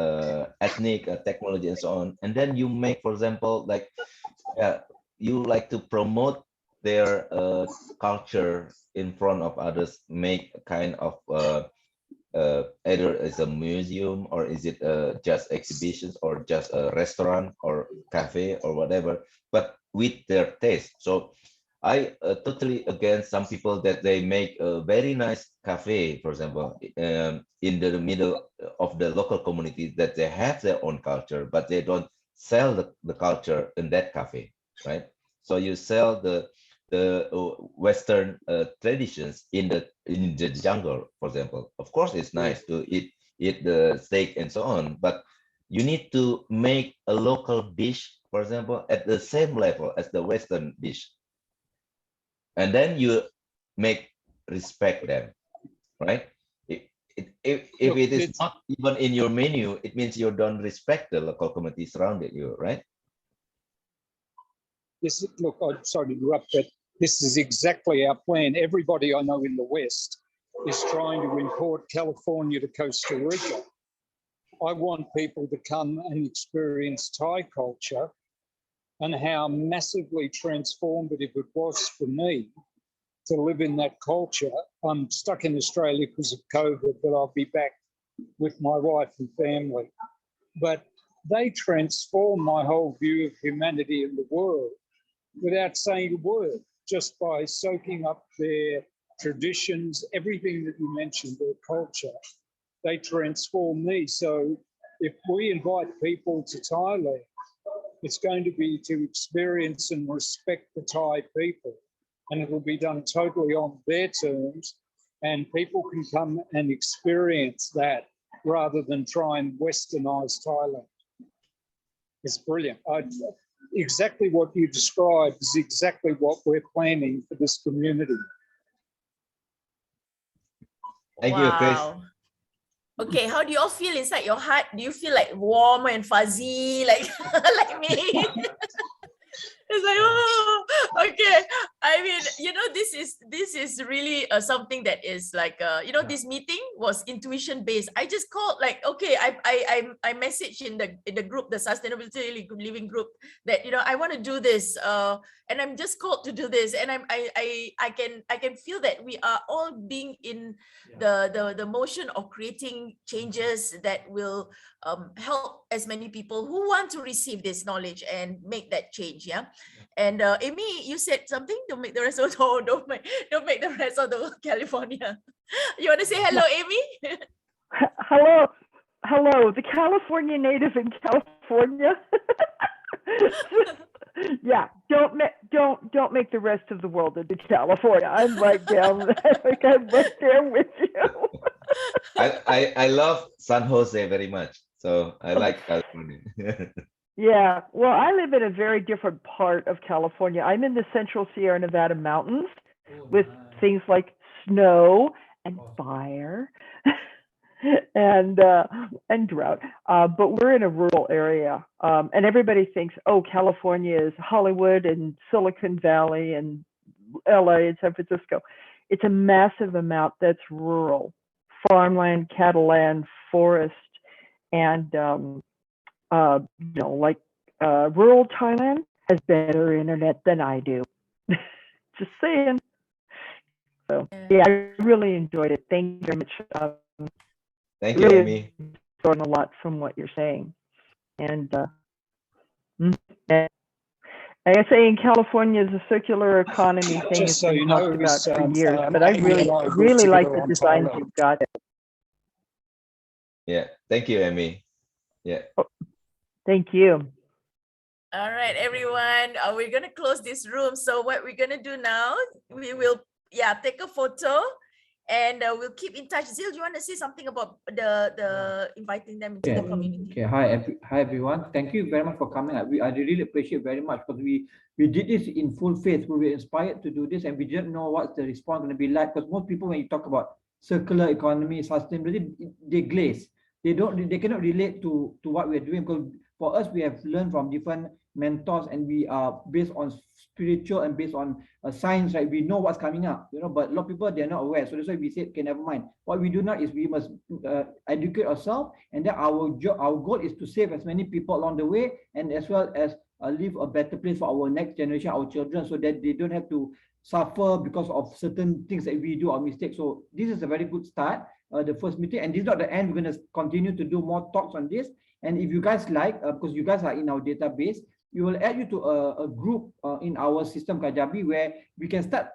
ethnic technology and so on. And then you make, for example, like you like to promote their culture in front of others, make a kind of either as a museum or is it just exhibitions or just a restaurant or cafe or whatever, but with their taste. So I totally against some people that they make a very nice cafe, for example, in the middle of the local community, that they have their own culture, but they don't sell the culture in that cafe, right? So you sell the Western traditions in the jungle, for example. Of course, it's nice to eat the steak and so on, but you need to make a local dish, for example, at the same level as the Western dish, and then you make respect them, right? If it is not even in your menu, it means you don't respect the local community surrounding you, right? Yes, look, I'm sorry to interrupt, but this is exactly our plan. Everybody I know in the West is trying to import California to Costa Rica. I want people to come and experience Thai culture and how massively transformative it was for me to live in that culture. I'm stuck in Australia because of COVID, but I'll be back with my wife and family. But they transformed my whole view of humanity in the world without saying a word, just by soaking up their traditions, everything that you mentioned, their culture. They transform me. So if we invite people to Thailand, it's going to be to experience and respect the Thai people. And it will be done totally on their terms. And people can come and experience that rather than try and westernize Thailand. It's brilliant. Exactly what you described is exactly what we're planning for this community. Thank you, Chris. Okay, how do you all feel inside your heart? Do you feel like warm and fuzzy, like like me? It's like, oh, okay. I mean, you know, this is really something that is like, you know, this meeting was intuition based. I just called, like, okay, I messaged in the group, the sustainability living group, that, you know, I want to do this, and I'm just called to do this, and I can feel that we are all being in the motion of creating changes that will help as many people who want to receive this knowledge and make that change. Yeah. And Amy, you said something. Don't make the rest of the don't make the rest of the California. You want to say hello, Amy? Hello, the California native in California. Yeah, don't make the rest of the world into California. I'm right down. Like, I'm right there with you. I love San Jose very much, so I like California. Yeah, well, I live in a very different part of California. I'm in the Central Sierra Nevada mountains with things like snow and fire and drought. But we're in a rural area, and everybody thinks, oh, California is Hollywood and Silicon Valley and LA and San Francisco. It's a massive amount that's rural, farmland, cattle land, forest. And like rural Thailand has better internet than I do. Just saying. So yeah, I really enjoyed it. Thank you very much. Thank you, really Amy. learned a lot from what you're saying. And like I say, in California, the circular economy thing has Just so been you know, talked about for Amy years, but I and I worked really like together the on designs Thailand. you've got. Yeah, thank you, Amy. Yeah. Thank you. All right, everyone, we're going to close this room. So what we're going to do now, we will, take a photo and we'll keep in touch. Zeal, do you want to say something about the inviting them into the community? Okay. Hi everyone. Thank you very much for coming. I really appreciate very much because we did this in full faith. We were inspired to do this, and we didn't know what the response going to be like. Because most people, when you talk about circular economy, sustainability, they glaze. They cannot relate to what we're doing. Because for us, we have learned from different mentors, and we are based on spiritual and based on science, right? We know what's coming up, but a lot of people, they're not aware. So that's why we said, okay, never mind. What we do now is we must educate ourselves, and then our goal is to save as many people along the way, and as well as leave a better place for our next generation, our children, so that they don't have to suffer because of certain things that we do, our mistakes. So this is a very good start, the first meeting, and this is not the end. We're going to continue to do more talks on this. And if you guys like, because you guys are in our database, we will add you to a group in our system Kajabi, where we can start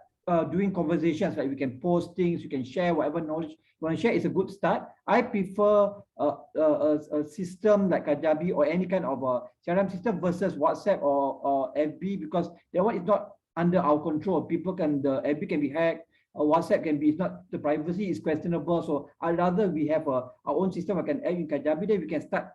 doing conversations. Like we can post things, you can share whatever knowledge you want to share. It's a good start. I prefer a system like Kajabi or any kind of a CRM system versus WhatsApp or FB, because that one is not under our control. The FB can be hacked. WhatsApp can be, it's not, the privacy is questionable. So I'd rather we have our own system. I can add in Kajabi, then we can start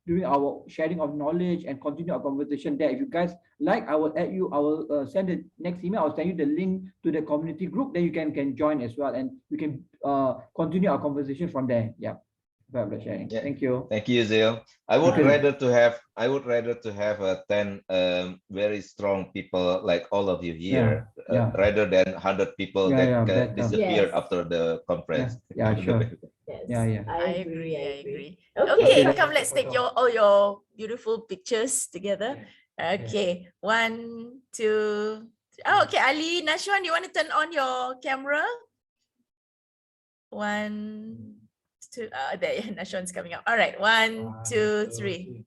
doing our sharing of knowledge and continue our conversation there. If you guys like, I will add you, I will send the next email, I'll send you the link to the community group, then you can join as well, and we can continue our conversation from there. Yeah. Sharing. Yeah. Thank you. Thank you, Zeal. I would rather to have 10 very strong people like all of you here, rather than 100 people that disappeared after the conference. Yeah, sure. Yes. Yeah. I agree. Okay, come, let's take all your beautiful pictures together. Okay, 1, 2, 3. Oh, okay, Ali, Nashwan, you want to turn on your camera? 1, 2. There, Nashwan's coming up. All right, 1, 2, 3.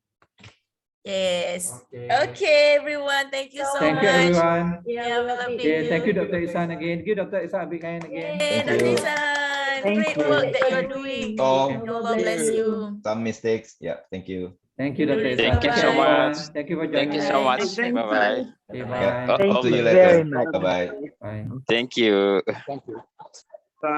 Yes. Okay, everyone. Thank you so much. Thank you, everyone. Yeah, we love Okay, thank you, Dr. Ichsan again. Give Dr. Ichsan a big hand again. Hey, Dr. Ichsan, great work that you're doing. Allah bless you. Some mistakes. Yeah, thank you. Thank you, Dr. Ichsan. Thank you so much. Thank you for joining. Thank you so much. Bye-bye. Okay, Yeah. bye. Talk to you later. Bye-bye. Bye. Thank you. Thank you.